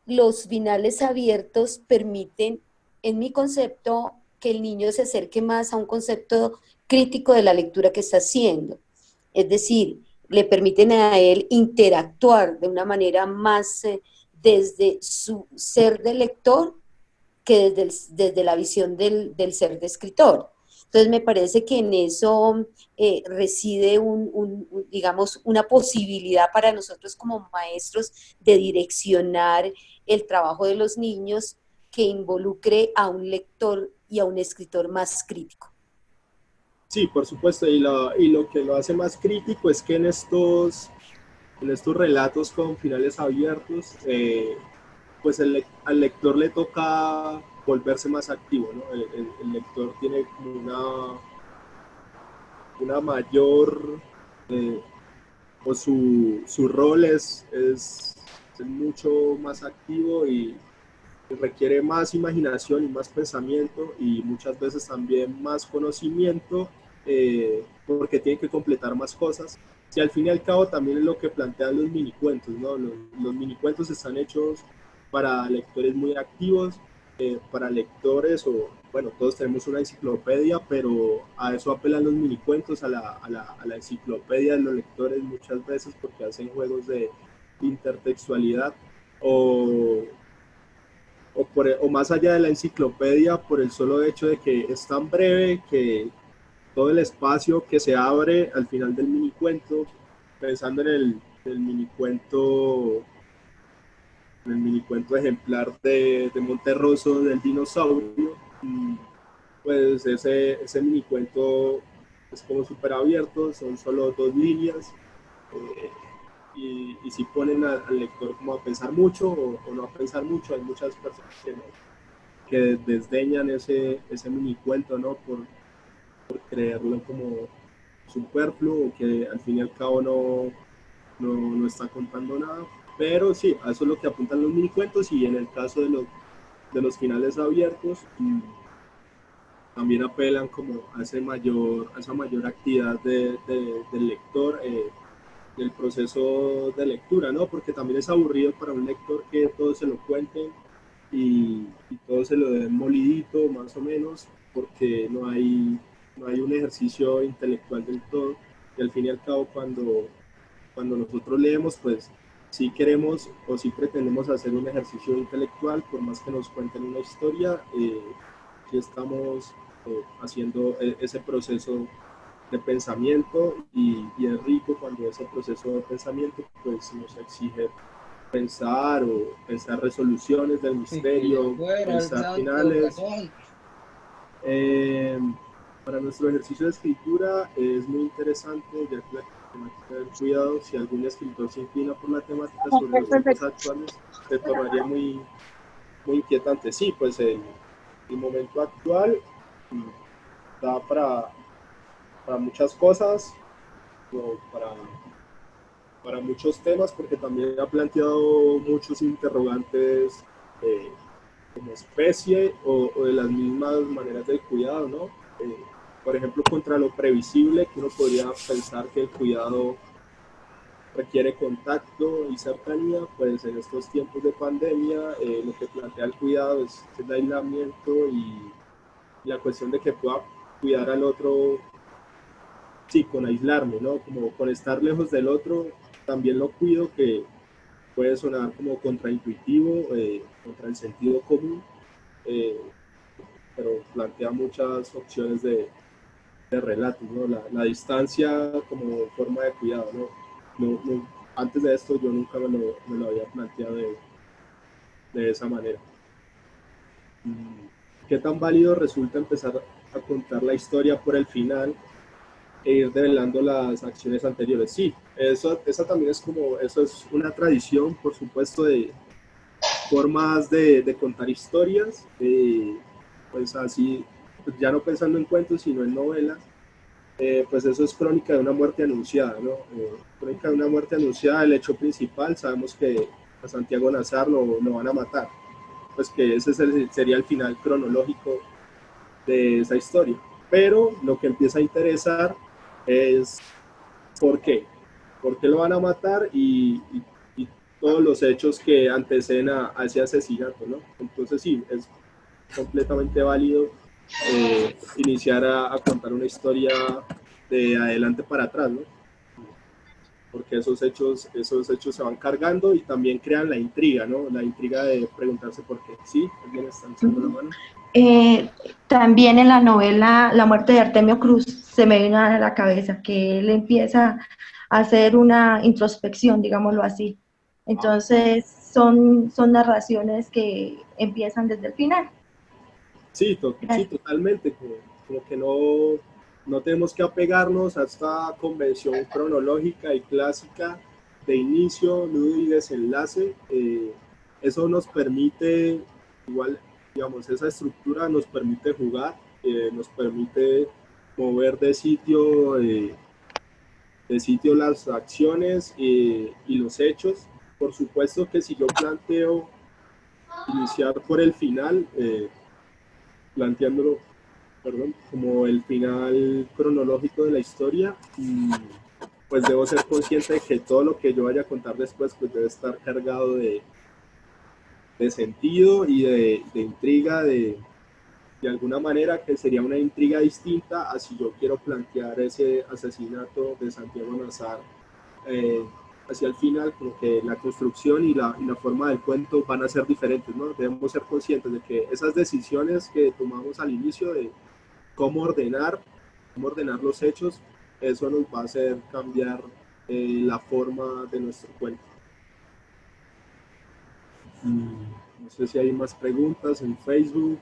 los finales abiertos permiten, en mi concepto, que el niño se acerque más a un concepto crítico de la lectura que está haciendo. Es decir, le permiten a él interactuar de una manera más desde su ser de lector que desde la visión del ser de escritor. Entonces me parece que en eso reside digamos, una posibilidad para nosotros como maestros de direccionar el trabajo de los niños que involucre a un lector y a un escritor más crítico. Sí, por supuesto, y lo que lo hace más crítico es que en estos relatos con finales abiertos, pues al lector le toca volverse más activo, ¿no? El lector tiene como una mayor, o su rol es mucho más activo y requiere más imaginación y más pensamiento y muchas veces también más conocimiento, porque tiene que completar más cosas. Y al fin y al cabo también es lo que plantean los minicuentos, ¿no? Los minicuentos están hechos para lectores muy activos, para lectores, o bueno, todos tenemos una enciclopedia, pero a eso apelan los minicuentos, a la enciclopedia de los lectores muchas veces, porque hacen juegos de intertextualidad, o más allá de la enciclopedia, por el solo hecho de que es tan breve que todo el espacio que se abre al final del minicuento, pensando en el minicuento ejemplar de Monterroso del dinosaurio, pues ese minicuento es como súper abierto, son solo 2 líneas, y si ponen al lector como a pensar mucho o no a pensar mucho. Hay muchas personas que desdeñan ese minicuento, ¿no? Por creerlo como superfluo, o que al fin y al cabo no está contando nada. Pero sí, a eso es lo que apuntan los minicuentos, y en el caso de los finales abiertos, también apelan como a esa mayor actividad del lector, del proceso de lectura, ¿no? Porque también es aburrido para un lector que todo se lo cuenten y todo se lo den molidito, más o menos, porque no hay un ejercicio intelectual del todo. Y al fin y al cabo, cuando nosotros leemos, pues sí queremos o sí pretendemos hacer un ejercicio intelectual, por más que nos cuenten una historia, sí estamos haciendo ese proceso de pensamiento y es rico cuando ese proceso de pensamiento pues nos exige pensar o pensar resoluciones del misterio, pensar finales. Para nuestro ejercicio de escritura es muy interesante, ya que la temática del cuidado, si algún escritor se inclina por la temática sobre los tiempos actuales, se tornaría muy, muy inquietante. Sí, pues el momento actual da para muchas cosas, o para muchos temas, porque también ha planteado muchos interrogantes como especie o de las mismas maneras del cuidado, ¿no? Por ejemplo, contra lo previsible, que uno podría pensar que el cuidado requiere contacto y cercanía, pues en estos tiempos de pandemia lo que plantea el cuidado es el aislamiento y la cuestión de que pueda cuidar al otro, sí, con aislarme, ¿no? Como con estar lejos del otro, también lo cuido, que puede sonar como contraintuitivo, contra el sentido común, pero plantea muchas opciones de relatos, ¿no? La distancia como forma de cuidado, ¿no? Antes de esto yo nunca me lo había planteado de esa manera. ¿Qué tan válido resulta empezar a contar la historia por el final e ir develando las acciones anteriores? Sí, esa también es eso es una tradición, por supuesto, de formas de contar historias, pues así, pues ya no pensando en cuentos, sino en novelas. Pues eso es Crónica de una muerte anunciada, ¿no? Crónica de una muerte anunciada, el hecho principal, sabemos que a Santiago Nazar lo van a matar, pues que ese sería el final cronológico de esa historia. Pero lo que empieza a interesar es ¿por qué? ¿Por qué lo van a matar? Y todos los hechos que anteceden a ese asesinato, ¿no? Entonces sí, es completamente válido iniciar a contar una historia de adelante para atrás, ¿no? Porque esos hechos se van cargando y también crean la intriga, ¿no? La intriga de preguntarse por qué. ¿Sí? ¿Alguien está alzando la mano? También en la novela La muerte de Artemio Cruz se me vino a la cabeza que él empieza a hacer una introspección, digámoslo así. Entonces son narraciones que empiezan desde el final. Sí, sí, totalmente. Como que no tenemos que apegarnos a esta convención cronológica y clásica de inicio, nudo y desenlace. Eso nos permite, igual, digamos, esa estructura nos permite jugar, nos permite mover de sitio las acciones y los hechos. Por supuesto que si yo planteo iniciar por el final, planteándolo, como el final cronológico de la historia, pues debo ser consciente de que todo lo que yo vaya a contar después pues debe estar cargado de sentido y de intriga, de alguna manera que sería una intriga distinta a si yo quiero plantear ese asesinato de Santiago Nazar hacia el final, como que la construcción y la forma del cuento van a ser diferentes, ¿no? Debemos ser conscientes de que esas decisiones que tomamos al inicio de cómo ordenar los hechos, eso nos va a hacer cambiar la forma de nuestro cuento. No sé si hay más preguntas en Facebook.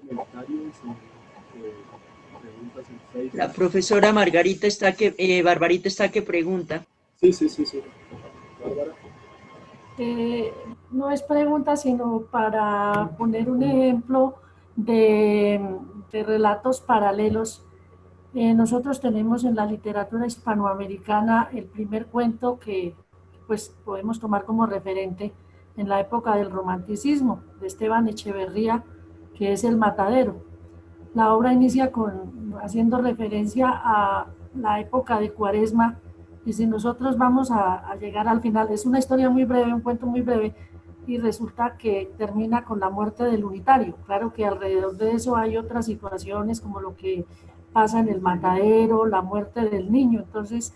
Comentarios preguntas en Facebook. La profesora Barbarita está que pregunta. Sí. Bárbara. No es pregunta, sino para poner un ejemplo de relatos paralelos. Nosotros tenemos en la literatura hispanoamericana el primer cuento que pues podemos tomar como referente, en la época del romanticismo, de Esteban Echeverría, que es El Matadero. La obra inicia haciendo referencia a la época de Cuaresma, y si nosotros vamos a llegar al final, es una historia muy breve, un cuento muy breve, y resulta que termina con la muerte del unitario. Claro que alrededor de eso hay otras situaciones como lo que pasa en El Matadero, la muerte del niño. Entonces,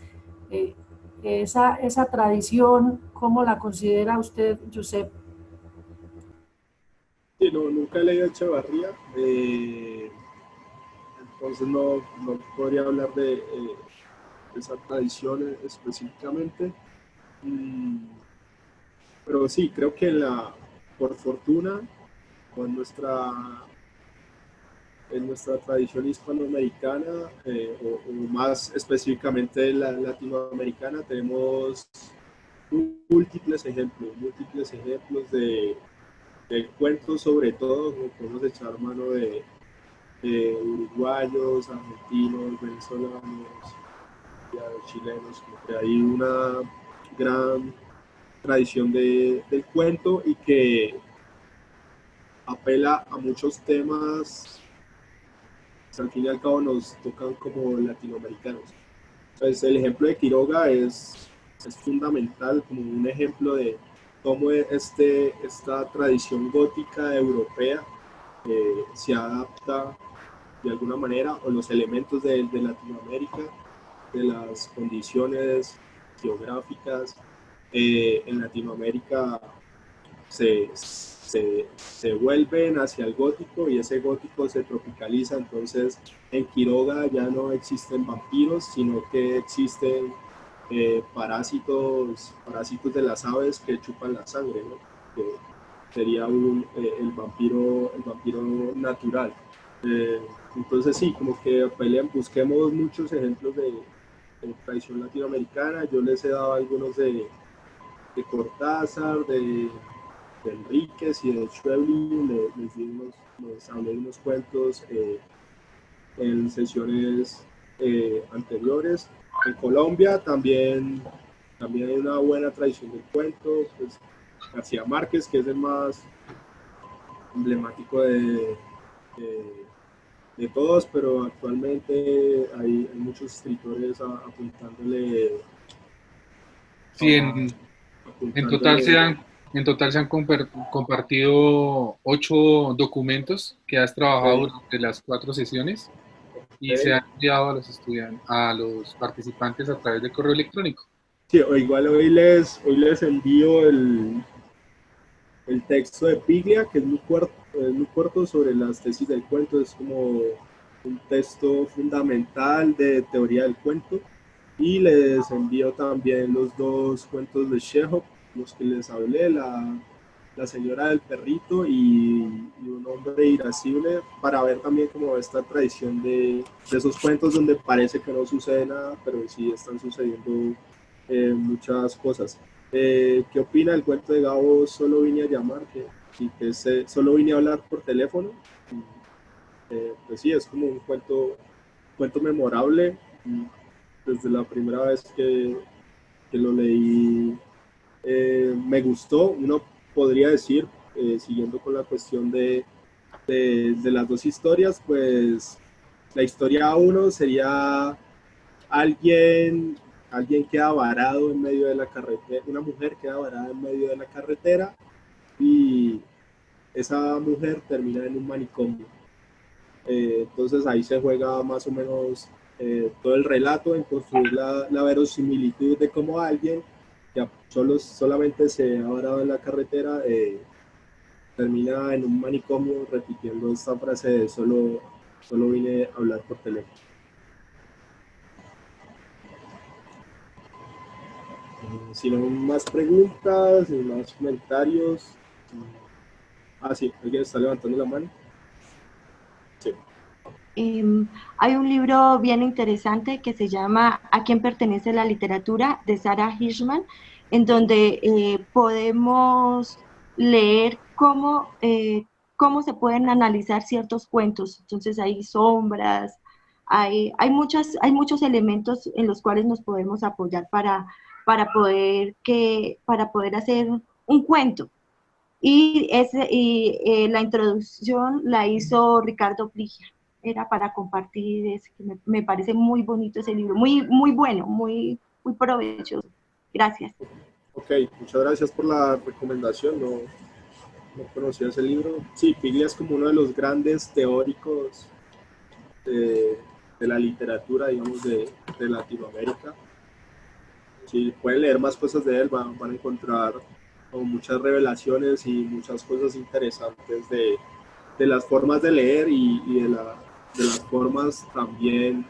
esa tradición, ¿cómo la considera usted, Josep? Sí, no, nunca he leído Echevarría, entonces no podría hablar de esa tradición específicamente. Pero sí, creo que por fortuna, con en nuestra tradición hispanoamericana, o más específicamente latinoamericana, tenemos múltiples ejemplos de cuentos, sobre todo, como podemos echar mano de uruguayos, argentinos, venezolanos, chilenos, como que hay una gran tradición del cuento y que apela a muchos temas que al fin y al cabo nos tocan como latinoamericanos. Entonces, el ejemplo de Quiroga es fundamental como un ejemplo de cómo esta tradición gótica europea se adapta de alguna manera, o los elementos de Latinoamérica, de las condiciones geográficas. En Latinoamérica se vuelven hacia el gótico y ese gótico se tropicaliza. Entonces en Quiroga ya no existen vampiros, sino que existen parásitos de las aves que chupan la sangre, ¿no? Que sería el vampiro natural. Entonces sí, como que busquemos muchos ejemplos de tradición latinoamericana. Yo les he dado algunos de Cortázar, de Enríquez y de Schweblin. Les hablé de unos cuentos en sesiones anteriores. En Colombia también hay una buena tradición del cuento. Pues García Márquez, que es el más emblemático de todos, pero actualmente hay muchos escritores apuntándole. Sí, en total se han compartido 8 documentos que has trabajado durante las 4 sesiones y se han enviado a los estudiantes, a los participantes a través de correo electrónico. Sí, igual hoy les envío el texto de Piglia, que es muy corto sobre las tesis del cuento. Es como un texto fundamental de teoría del cuento. Y les envío también los 2 cuentos de Chekhov, los que les hablé, la señora del perrito y un hombre irascible, para ver también como esta tradición de esos cuentos donde parece que no sucede nada, pero sí están sucediendo muchas cosas. ¿Qué opina del cuento de Gabo Solo vine a llamar? Que solo vine a hablar por teléfono. Pues sí, es como un cuento memorable. Desde la primera vez que lo leí me gustó. Uno podría decir, siguiendo con la cuestión de las 2 historias, pues la historia 1 sería alguien queda varado en medio de la carretera, una mujer queda varada en medio de la carretera y esa mujer termina en un manicomio. Entonces ahí se juega más o menos todo el relato en construir la verosimilitud de cómo alguien que solamente se ha varado en la carretera termina en un manicomio repitiendo esta frase de solo vine a hablar por teléfono. Si no hay más preguntas, más comentarios. Sí, alguien está levantando la mano. Sí. Hay un libro bien interesante que se llama ¿A quién pertenece la literatura?, de Sarah Hirschman, en donde podemos leer cómo se pueden analizar ciertos cuentos. Entonces hay sombras, hay muchos elementos en los cuales nos podemos apoyar para poder hacer un cuento. La introducción la hizo Ricardo Frigia. Era para compartir, que me parece muy bonito ese libro, muy bueno, muy provechoso. Gracias. Ok, muchas gracias por la recomendación, no conocía ese libro. Sí, Piglia es como uno de los grandes teóricos de la literatura, digamos, de Latinoamérica. Si pueden leer más cosas de él, van a encontrar como muchas revelaciones y muchas cosas interesantes de las formas de leer y de las formas también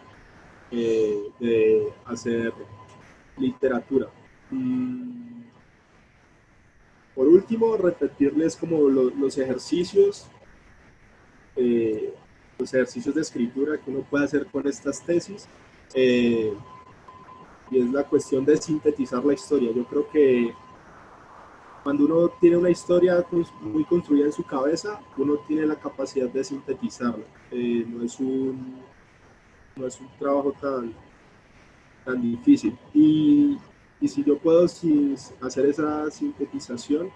de hacer literatura. Por último, repetirles como los ejercicios de escritura que uno puede hacer con estas tesis, y es la cuestión de sintetizar la historia. Yo creo que cuando uno tiene una historia muy construida en su cabeza, uno tiene la capacidad de sintetizarla. No es un trabajo tan difícil. Y si yo puedo hacer esa sintetización,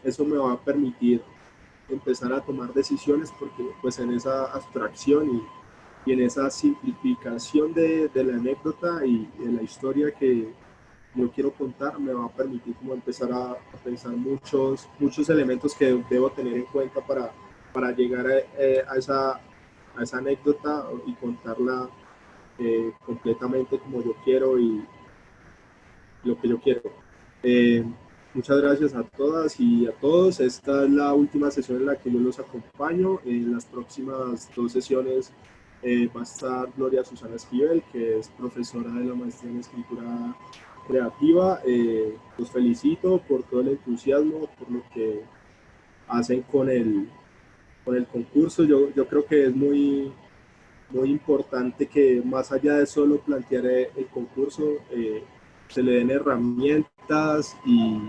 eso me va a permitir empezar a tomar decisiones, porque pues en esa abstracción y en esa simplificación de la anécdota y de la historia que yo quiero contar, me va a permitir como empezar a pensar muchos elementos que debo tener en cuenta para llegar a esa anécdota y contarla completamente como yo quiero y lo que yo quiero. Muchas gracias a todas y a todos. Esta es la última sesión en la que yo los acompaño. En las próximas 2 sesiones va a estar Gloria Susana Esquivel, que es profesora de la maestría en escritura creativa. Los felicito por todo el entusiasmo, por lo que hacen con el concurso. Yo creo que es muy importante que más allá de solo plantear el concurso, se le den herramientas y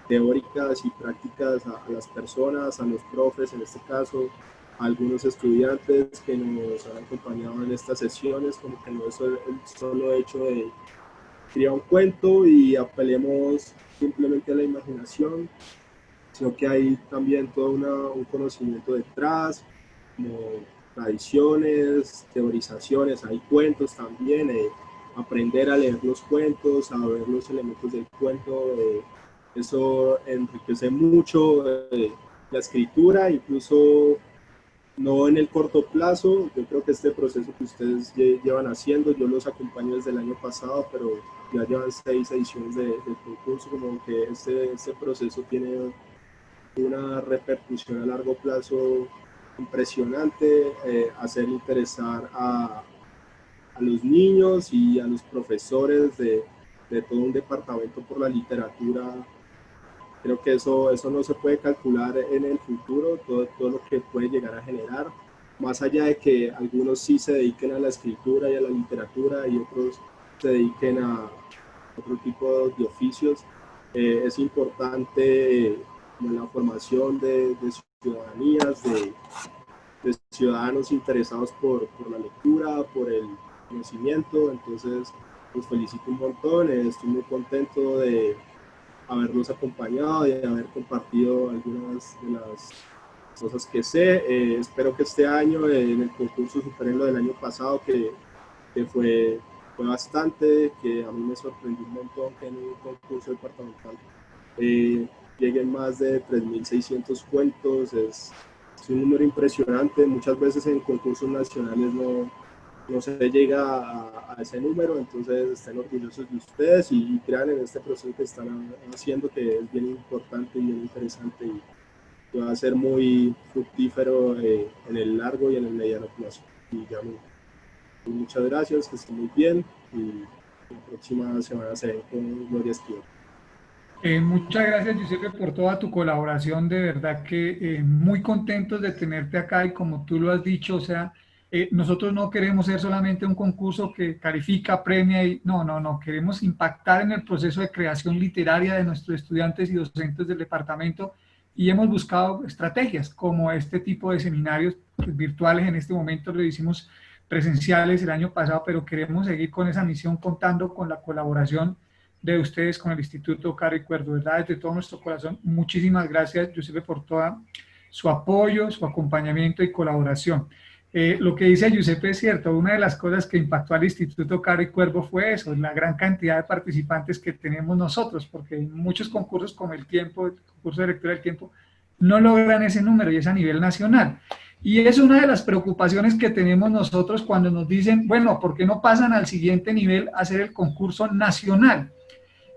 teóricas y prácticas a las personas, a los profes, en este caso, a algunos estudiantes que nos han acompañado en estas sesiones, como que no es el solo hecho de escribir un cuento y apelemos simplemente a la imaginación, sino que hay también todo un conocimiento detrás, como tradiciones, teorizaciones, hay cuentos también, aprender a leer los cuentos, a ver los elementos del cuento, eso enriquece mucho la escritura, incluso no en el corto plazo. Yo creo que este proceso que ustedes llevan haciendo, yo los acompaño desde el año pasado, pero ya llevan 6 ediciones del concurso, como que este proceso tiene una repercusión a largo plazo impresionante, hacer interesar a los niños y a los profesores de todo un departamento por la literatura. Creo que eso no se puede calcular en el futuro, todo lo que puede llegar a generar, más allá de que algunos sí se dediquen a la escritura y a la literatura y otros se dediquen a otro tipo de oficios. Es importante la formación de ciudadanías, de ciudadanos interesados por la lectura, por el conocimiento. Entonces los felicito un montón, estoy muy contento de haberlos acompañado y de haber compartido algunas de las cosas que sé. Espero que este año en el concurso superen lo del año pasado, que fue bastante, que a mí me sorprendió un montón que en un concurso departamental lleguen más de 3.600 cuentos. Es un número impresionante. Muchas veces en concursos nacionales no se llega a ese número, entonces estén orgullosos de ustedes y crean en este proceso que están haciendo, que es bien importante y bien interesante y va a ser muy fructífero en el largo y en el mediano plazo. Y ya muchas gracias, que estén muy bien y la próxima semana se ven con Gloria Esquivel. Muchas gracias, Giuseppe, por toda tu colaboración. De verdad que muy contentos de tenerte acá y como tú lo has dicho, o sea, nosotros no queremos ser solamente un concurso que califica, premia y no, queremos impactar en el proceso de creación literaria de nuestros estudiantes y docentes del departamento y hemos buscado estrategias como este tipo de seminarios pues, virtuales. En este momento lo hicimos presenciales el año pasado, pero queremos seguir con esa misión contando con la colaboración de ustedes con el Instituto Caro y Cuervo, ¿verdad? Desde todo nuestro corazón, muchísimas gracias, Giuseppe, por todo su apoyo, su acompañamiento y colaboración. Lo que dice Giuseppe es cierto, una de las cosas que impactó al Instituto Caro y Cuervo fue eso, la gran cantidad de participantes que tenemos nosotros, porque en muchos concursos como el concurso de lectura del tiempo, no logran ese número y es a nivel nacional. Y es una de las preocupaciones que tenemos nosotros cuando nos dicen, bueno, ¿por qué no pasan al siguiente nivel a hacer el concurso nacional?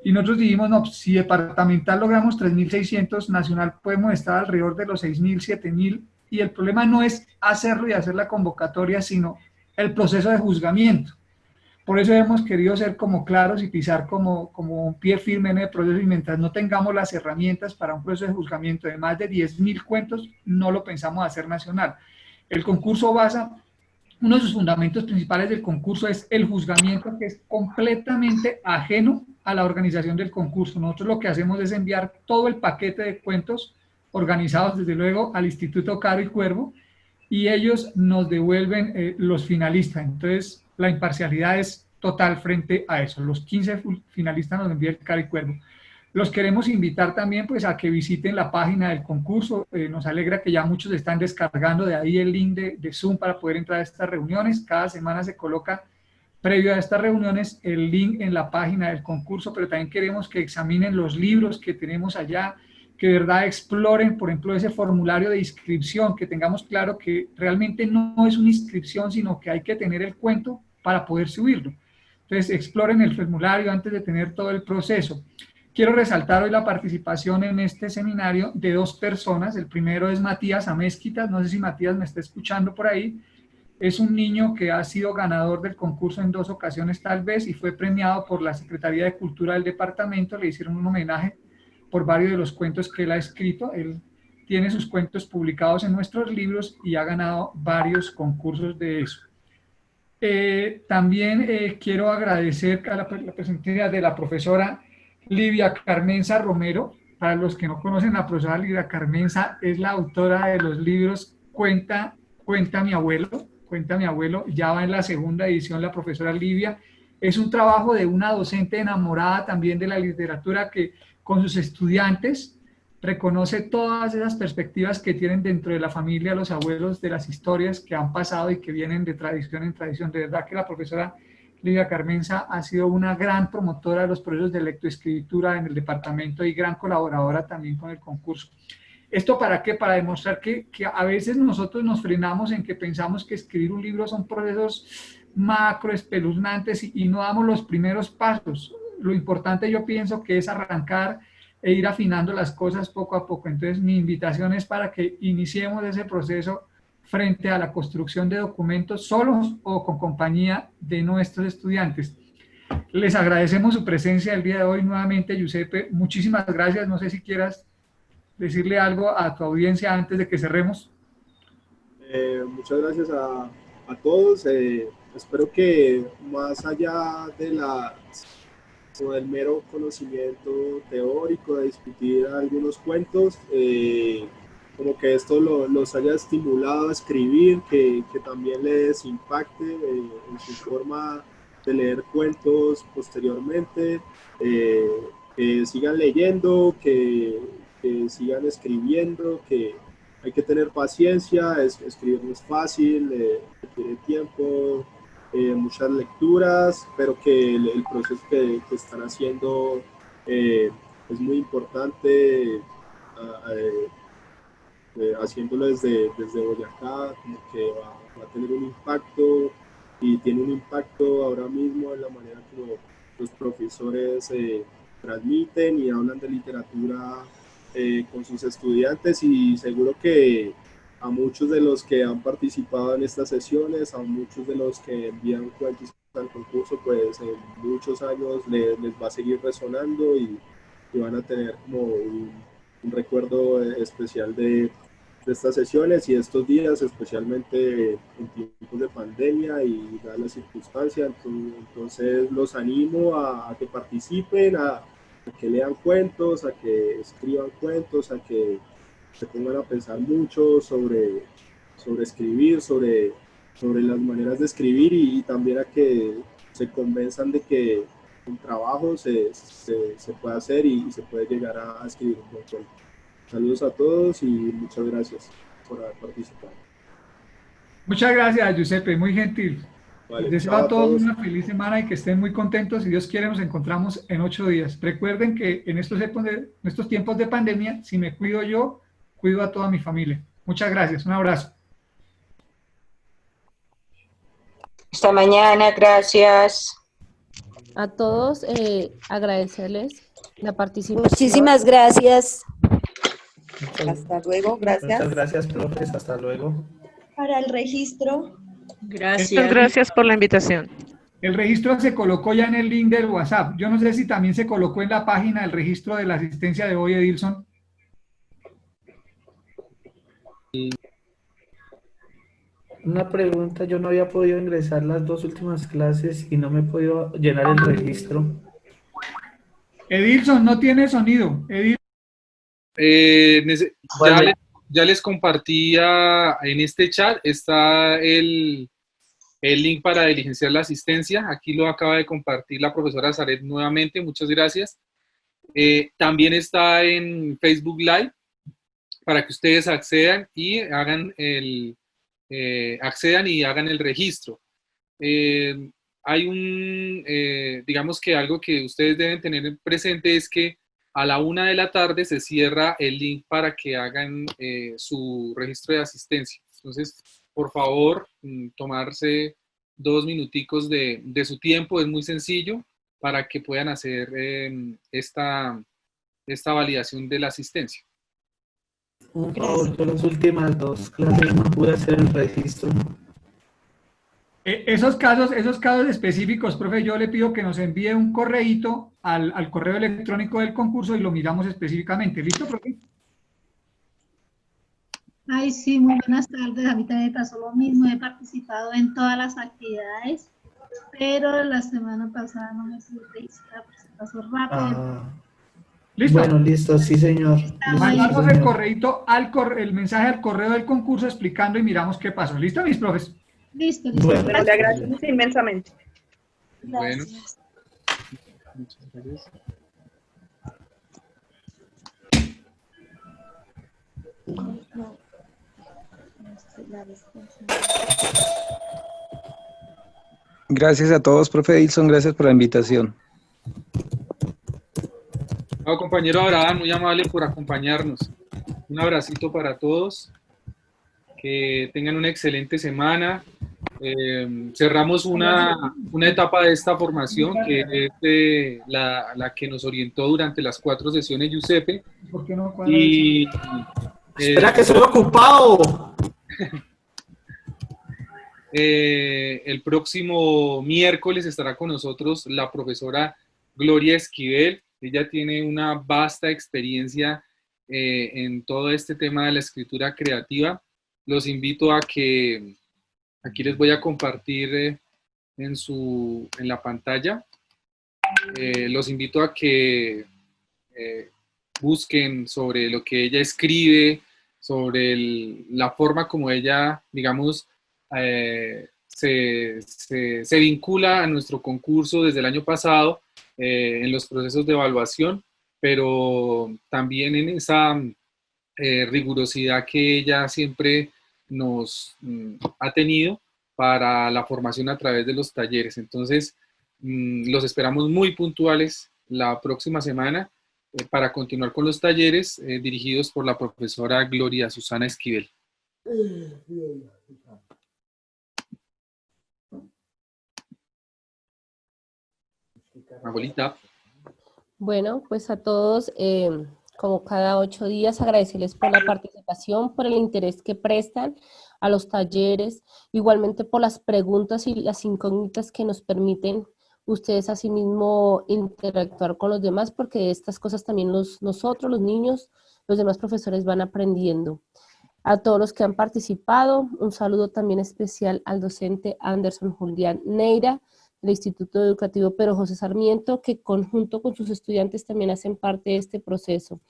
Y nosotros dijimos, no, si departamental logramos 3.600, nacional podemos estar alrededor de los 6.000, 7.000, y el problema no es hacerlo y hacer la convocatoria, sino el proceso de juzgamiento. Por eso hemos querido ser como claros y pisar como un pie firme en el proceso, y mientras no tengamos las herramientas para un proceso de juzgamiento de más de 10.000 cuentos, no lo pensamos hacer nacional. El concurso basa, uno de sus fundamentos principales del concurso es el juzgamiento, que es completamente ajeno a la organización del concurso. Nosotros lo que hacemos es enviar todo el paquete de cuentos organizados desde luego al Instituto Caro y Cuervo, y ellos nos devuelven los finalistas. Entonces la imparcialidad es total frente a eso. Los 15 finalistas nos envía el Caro y Cuervo. Los queremos invitar también pues a que visiten la página del concurso. Nos alegra que ya muchos están descargando de ahí el link de Zoom para poder entrar a estas reuniones. Cada semana se coloca, previo a estas reuniones, el link en la página del concurso, pero también queremos que examinen los libros que tenemos allá, que de verdad exploren, por ejemplo, ese formulario de inscripción, que tengamos claro que realmente no es una inscripción, sino que hay que tener el cuento para poder subirlo. Entonces, exploren el formulario antes de tener todo el proceso. Quiero resaltar hoy la participación en este seminario de 2 personas. El primero es Matías Amezquitas, no sé si Matías me está escuchando por ahí. Es un niño que ha sido ganador del concurso en 2 ocasiones tal vez, y fue premiado por la Secretaría de Cultura del departamento. Le hicieron un homenaje por varios de los cuentos que él ha escrito. Él tiene sus cuentos publicados en nuestros libros y ha ganado varios concursos de eso. También quiero agradecer a la presencia de la profesora Livia Carmenza Romero. Para los que no conocen, la profesora Livia Carmenza es la autora de los libros Cuenta mi abuelo, ya va en la 2ª edición la profesora Livia. Es un trabajo de una docente enamorada también de la literatura, que con sus estudiantes reconoce todas esas perspectivas que tienen dentro de la familia los abuelos, de las historias que han pasado y que vienen de tradición en tradición. De verdad que la profesora Livia Carmenza ha sido una gran promotora de los procesos de lectoescritura en el departamento y gran colaboradora también con el concurso. ¿Esto para qué? Para demostrar que a veces nosotros nos frenamos en que pensamos que escribir un libro son procesos macro, espeluznantes, y no damos los primeros pasos. Lo importante, yo pienso, que es arrancar e ir afinando las cosas poco a poco. Entonces mi invitación es para que iniciemos ese proceso frente a la construcción de documentos solos o con compañía de nuestros estudiantes. Les agradecemos su presencia el día de hoy nuevamente, Giuseppe. Muchísimas gracias. No sé si quieras decirle algo a tu audiencia antes de que cerremos. Muchas gracias a todos. Espero que más allá de del mero conocimiento teórico, de discutir algunos cuentos, como que esto los haya estimulado a escribir, que también les impacte en su forma de leer cuentos posteriormente, que sigan leyendo, que sigan escribiendo, que hay que tener paciencia, escribir no es fácil, requiere tiempo, muchas lecturas, pero que el proceso que están haciendo es muy importante, haciéndolo desde Boyacá, como que va a tener un impacto, y tiene un impacto ahora mismo en la manera como los profesores transmiten y hablan de literatura con sus estudiantes, y seguro que a muchos de los que han participado en estas sesiones, a muchos de los que envían cuentos al concurso, pues en muchos años les va a seguir resonando, y van a tener como un recuerdo especial de estas sesiones y estos días, especialmente en tiempos de pandemia y dadas las circunstancias. Entonces los animo a que participen, a que lean cuentos, a que escriban cuentos, a que se pongan a pensar mucho sobre escribir, sobre las maneras de escribir, y también a que se convenzan de que trabajo se puede hacer y se puede llegar a escribir un buen cuento. Saludos a todos y muchas gracias por haber participado. Muchas gracias, Giuseppe, muy gentil. Vale, Les deseo chao a a todos todos. una feliz semana y que estén muy contentos. Si Dios quiere, nos encontramos en 8 días. Recuerden que en estos tiempos de pandemia, si me cuido yo, cuido a toda mi familia. Muchas gracias. Un abrazo. Hasta mañana, gracias. A todos agradecerles la participación. Muchísimas gracias. Hasta luego, gracias. Muchas gracias, profes. Hasta luego. Para el registro. Gracias. Muchas gracias por la invitación. El registro se colocó ya en el link del WhatsApp. Yo no sé si también se colocó en la página del registro de la asistencia de hoy, Edilson. Una pregunta, yo no había podido ingresar las 2 últimas clases y no me he podido llenar el registro. Edilson, no tiene sonido. Ya les compartía en este chat, está el link para diligenciar la asistencia. Aquí lo acaba de compartir la profesora Zaret nuevamente, muchas gracias. También está en Facebook Live para que ustedes accedan y hagan el registro. Hay digamos que algo que ustedes deben tener presente es que a la 1 de la tarde se cierra el link para que hagan su registro de asistencia. Entonces, por favor, tomarse 2 minuticos de su tiempo, es muy sencillo, para que puedan hacer esta validación de la asistencia. Un favor, por las últimas 2 clases no pude hacer el registro. Esos casos específicos, profe, yo le pido que nos envíe un correíto al correo electrónico del concurso y lo miramos específicamente. ¿Listo, profe? Ay, sí, muy buenas tardes. A mí también me pasó lo mismo. He participado en todas las actividades, pero la semana pasada no me pude registrar porque se pasó rápido. ¿Listo? Bueno, listo, sí, señor. Mandamos el correíto el mensaje al correo del concurso explicando y miramos qué pasó. ¿Listo, mis profes? Listo, Bueno, Le agradecemos inmensamente. Bueno. Gracias. Muchas gracias. Gracias a todos, profe Edilson, gracias por la invitación. Compañero Abraham, muy amable por acompañarnos. Un abracito para todos. Que tengan una excelente semana. Cerramos una etapa de esta formación que es la que nos orientó durante las 4 sesiones Giuseppe. ¿Por qué no cuadra Y espera que estoy ocupado. El próximo miércoles estará con nosotros la profesora Gloria Esquivel. Ella tiene una vasta experiencia en todo este tema de la escritura creativa. Los invito a que, aquí les voy a compartir en la pantalla, los invito a que busquen sobre lo que ella escribe, sobre la forma como ella, digamos, se vincula a nuestro concurso desde el año pasado en los procesos de evaluación, pero también en esa rigurosidad que ella siempre nos ha tenido para la formación a través de los talleres. Entonces, los esperamos muy puntuales la próxima semana para continuar con los talleres dirigidos por la profesora Gloria Susana Esquivel. Abuelita. Bueno, pues a todos, como cada 8 días, agradecerles por la participación, por el interés que prestan a los talleres, igualmente por las preguntas y las incógnitas que nos permiten ustedes asimismo interactuar con los demás, porque de estas cosas también nosotros, los niños, los demás profesores van aprendiendo. A todos los que han participado, un saludo también especial al docente Anderson Julián Neira, del Instituto Educativo Pedro José Sarmiento, que junto con sus estudiantes también hacen parte de este proceso.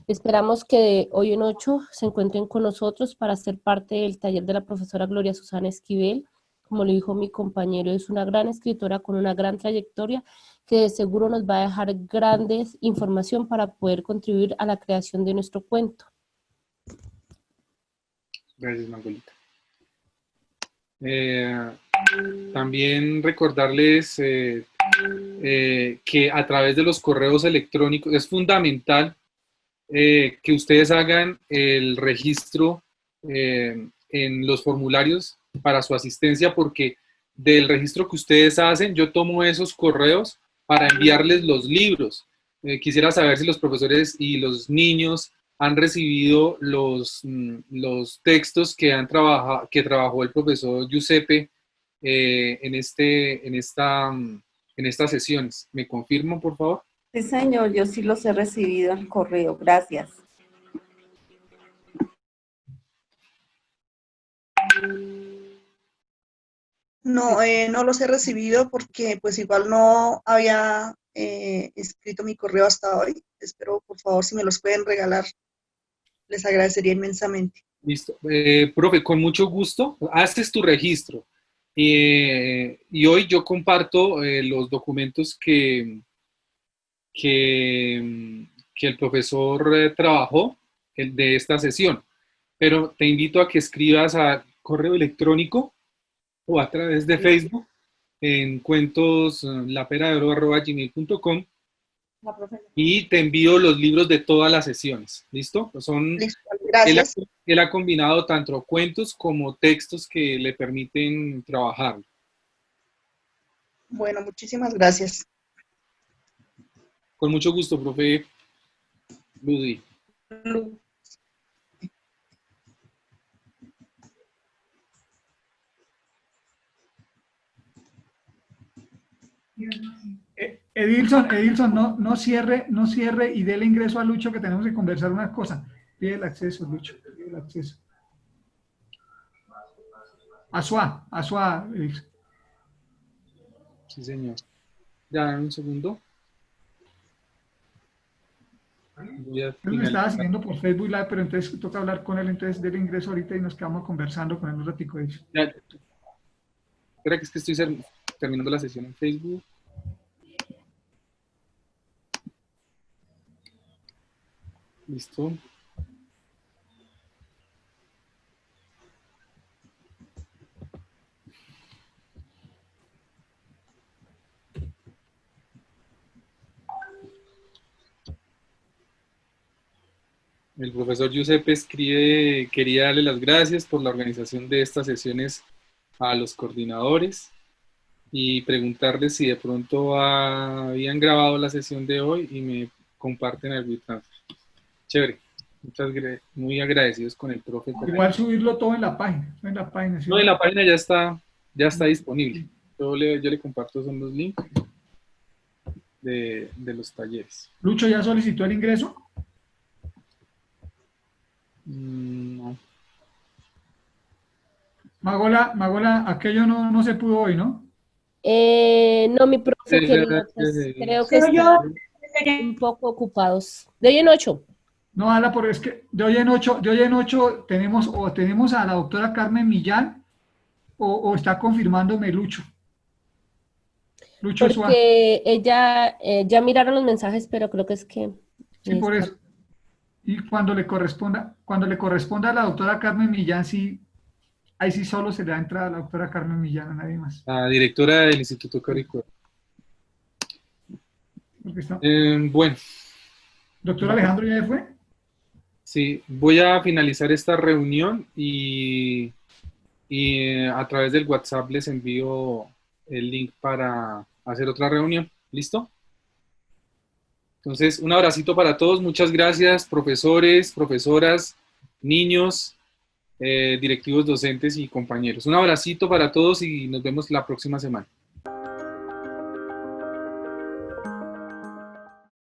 Esperamos que de hoy en 8 se encuentren con nosotros para ser parte del taller de la profesora Gloria Susana Esquivel, como lo dijo mi compañero, es una gran escritora con una gran trayectoria que de seguro nos va a dejar grandes información para poder contribuir a la creación de nuestro cuento. Gracias, Mangolita. También recordarles que a través de los correos electrónicos es fundamental que ustedes hagan el registro en los formularios para su asistencia, porque del registro que ustedes hacen, yo tomo esos correos para enviarles los libros. Quisiera saber si los profesores y los niños han recibido los textos que trabajó el profesor Giuseppe en estas sesiones. ¿Me confirman, por favor? Sí, señor, yo sí los he recibido en correo. Gracias. No, no los he recibido porque pues igual no había escrito mi correo hasta hoy. Espero, por favor, si me los pueden regalar, les agradecería inmensamente. Listo. Profe, con mucho gusto, haces tu registro. Y hoy yo comparto los documentos que el profesor trabajó de esta sesión. Pero te invito a que escribas al correo electrónico o a través de Facebook en cuentoslaperadero@gmail.com y te envío los libros de todas las sesiones. ¿Listo? Gracias. Él ha combinado tanto cuentos como textos que le permiten trabajar. Bueno, muchísimas gracias. Con mucho gusto, profe Ludi. Edilson, no cierre y déle ingreso a Lucho, que tenemos que conversar una cosa. Pide el acceso, Lucho, pide el acceso. Asua, Edilson. Sí, señor. Ya, un segundo. Me estaba siguiendo por Facebook Live, pero entonces toca hablar con él, entonces déle ingreso ahorita y nos quedamos conversando con él un ratico. Espera, que es que estoy terminando la sesión en Facebook. Listo. El profesor Giuseppe escribe, quería darle las gracias por la organización de estas sesiones a los coordinadores y preguntarles si de pronto habían grabado la sesión de hoy y me comparten el WeTransfer. Chévere. Muy agradecidos con el profe. Igual subirlo todo en la página. ¿Sí? No, en la página ya está disponible. Yo le comparto son los links de los talleres. Lucho, ¿ya solicitó el ingreso? No. Magola, aquello no se pudo hoy, ¿no? No, mi profe, creo que están un poco ocupados. De hoy en 8. No, Ala, porque es que de hoy en 8 tenemos a la doctora Carmen Millán o está confirmándome Lucho. Porque ella ya miraron los mensajes, pero creo que es que... Sí, por eso. Y cuando le corresponda a la doctora Carmen Millán, sí, ahí sí solo se le da entrada a la doctora Carmen Millán, a nadie más. La directora del Instituto Caricuero. Bueno. ¿Doctor Alejandro ya fue? Sí, voy a finalizar esta reunión y a través del WhatsApp les envío el link para hacer otra reunión. ¿Listo? Entonces, un abracito para todos. Muchas gracias, profesores, profesoras, niños, directivos docentes y compañeros. Un abracito para todos y nos vemos la próxima semana.